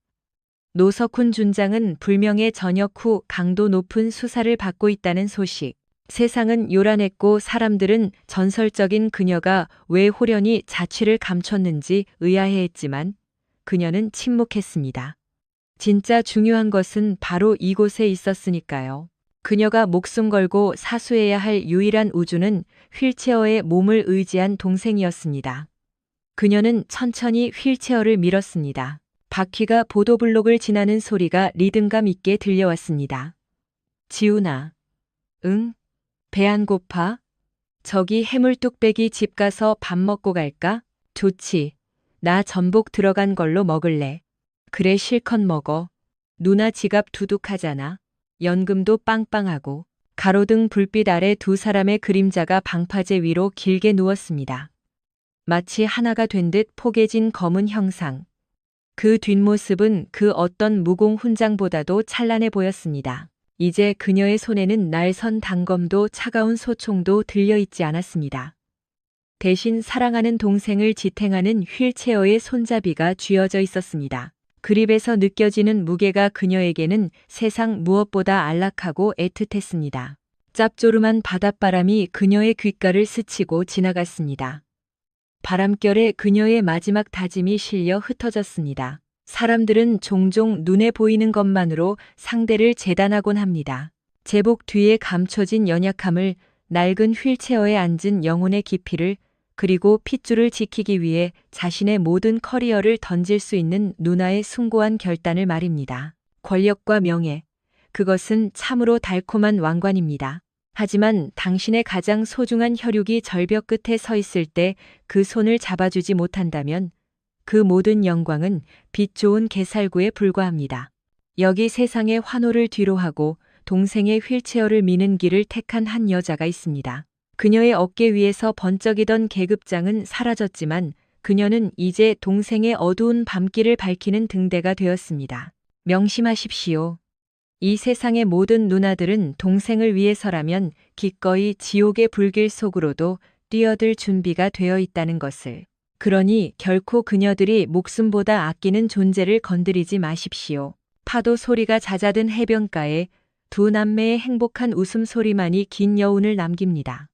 노석훈 준장은 불명예 전역 후 강도 높은 수사를 받고 있다는 소식. 세상은 요란했고 사람들은 전설적인 그녀가 왜 호련히 자취를 감췄는지 의아해했지만 그녀는 침묵했습니다. 진짜 중요한 것은 바로 이곳에 있었으니까요. 그녀가 목숨 걸고 사수해야 할 유일한 우주는 휠체어에 몸을 의지한 동생이었습니다. 그녀는 천천히 휠체어를 밀었습니다. 바퀴가 보도블록을 지나는 소리가 리듬감 있게 들려왔습니다. 지훈아. 응? 배 안 고파? 저기 해물뚝배기 집 가서 밥 먹고 갈까? 좋지. 나 전복 들어간 걸로 먹을래. 그래 실컷 먹어. 누나 지갑 두둑하잖아. 연금도 빵빵하고. 가로등 불빛 아래 두 사람의 그림자가 방파제 위로 길게 누웠습니다. 마치 하나가 된 듯 포개진 검은 형상. 그 뒷모습은 그 어떤 무공 훈장보다도 찬란해 보였습니다. 이제 그녀의 손에는 날선 단검도 차가운 소총도 들려있지 않았습니다. 대신 사랑하는 동생을 지탱하는 휠체어의 손잡이가 쥐어져 있었습니다. 그립에서 느껴지는 무게가 그녀에게는 세상 무엇보다 안락하고 애틋했습니다. 짭조름한 바닷바람이 그녀의 귓가를 스치고 지나갔습니다. 바람결에 그녀의 마지막 다짐이 실려 흩어졌습니다. 사람들은 종종 눈에 보이는 것만으로 상대를 재단하곤 합니다. 제복 뒤에 감춰진 연약함을, 낡은 휠체어에 앉은 영혼의 깊이를, 그리고 핏줄을 지키기 위해 자신의 모든 커리어를 던질 수 있는 누나의 숭고한 결단을 말입니다. 권력과 명예, 그것은 참으로 달콤한 왕관입니다. 하지만 당신의 가장 소중한 혈육이 절벽 끝에 서 있을 때 그 손을 잡아주지 못한다면 그 모든 영광은 빛 좋은 개살구에 불과합니다. 여기 세상의 환호를 뒤로하고 동생의 휠체어를 미는 길을 택한 한 여자가 있습니다. 그녀의 어깨 위에서 번쩍이던 계급장은 사라졌지만 그녀는 이제 동생의 어두운 밤길을 밝히는 등대가 되었습니다. 명심하십시오. 이 세상의 모든 누나들은 동생을 위해서라면 기꺼이 지옥의 불길 속으로도 뛰어들 준비가 되어 있다는 것을. 그러니 결코 그녀들이 목숨보다 아끼는 존재를 건드리지 마십시오. 파도 소리가 잦아든 해변가에 두 남매의 행복한 웃음소리만이 긴 여운을 남깁니다.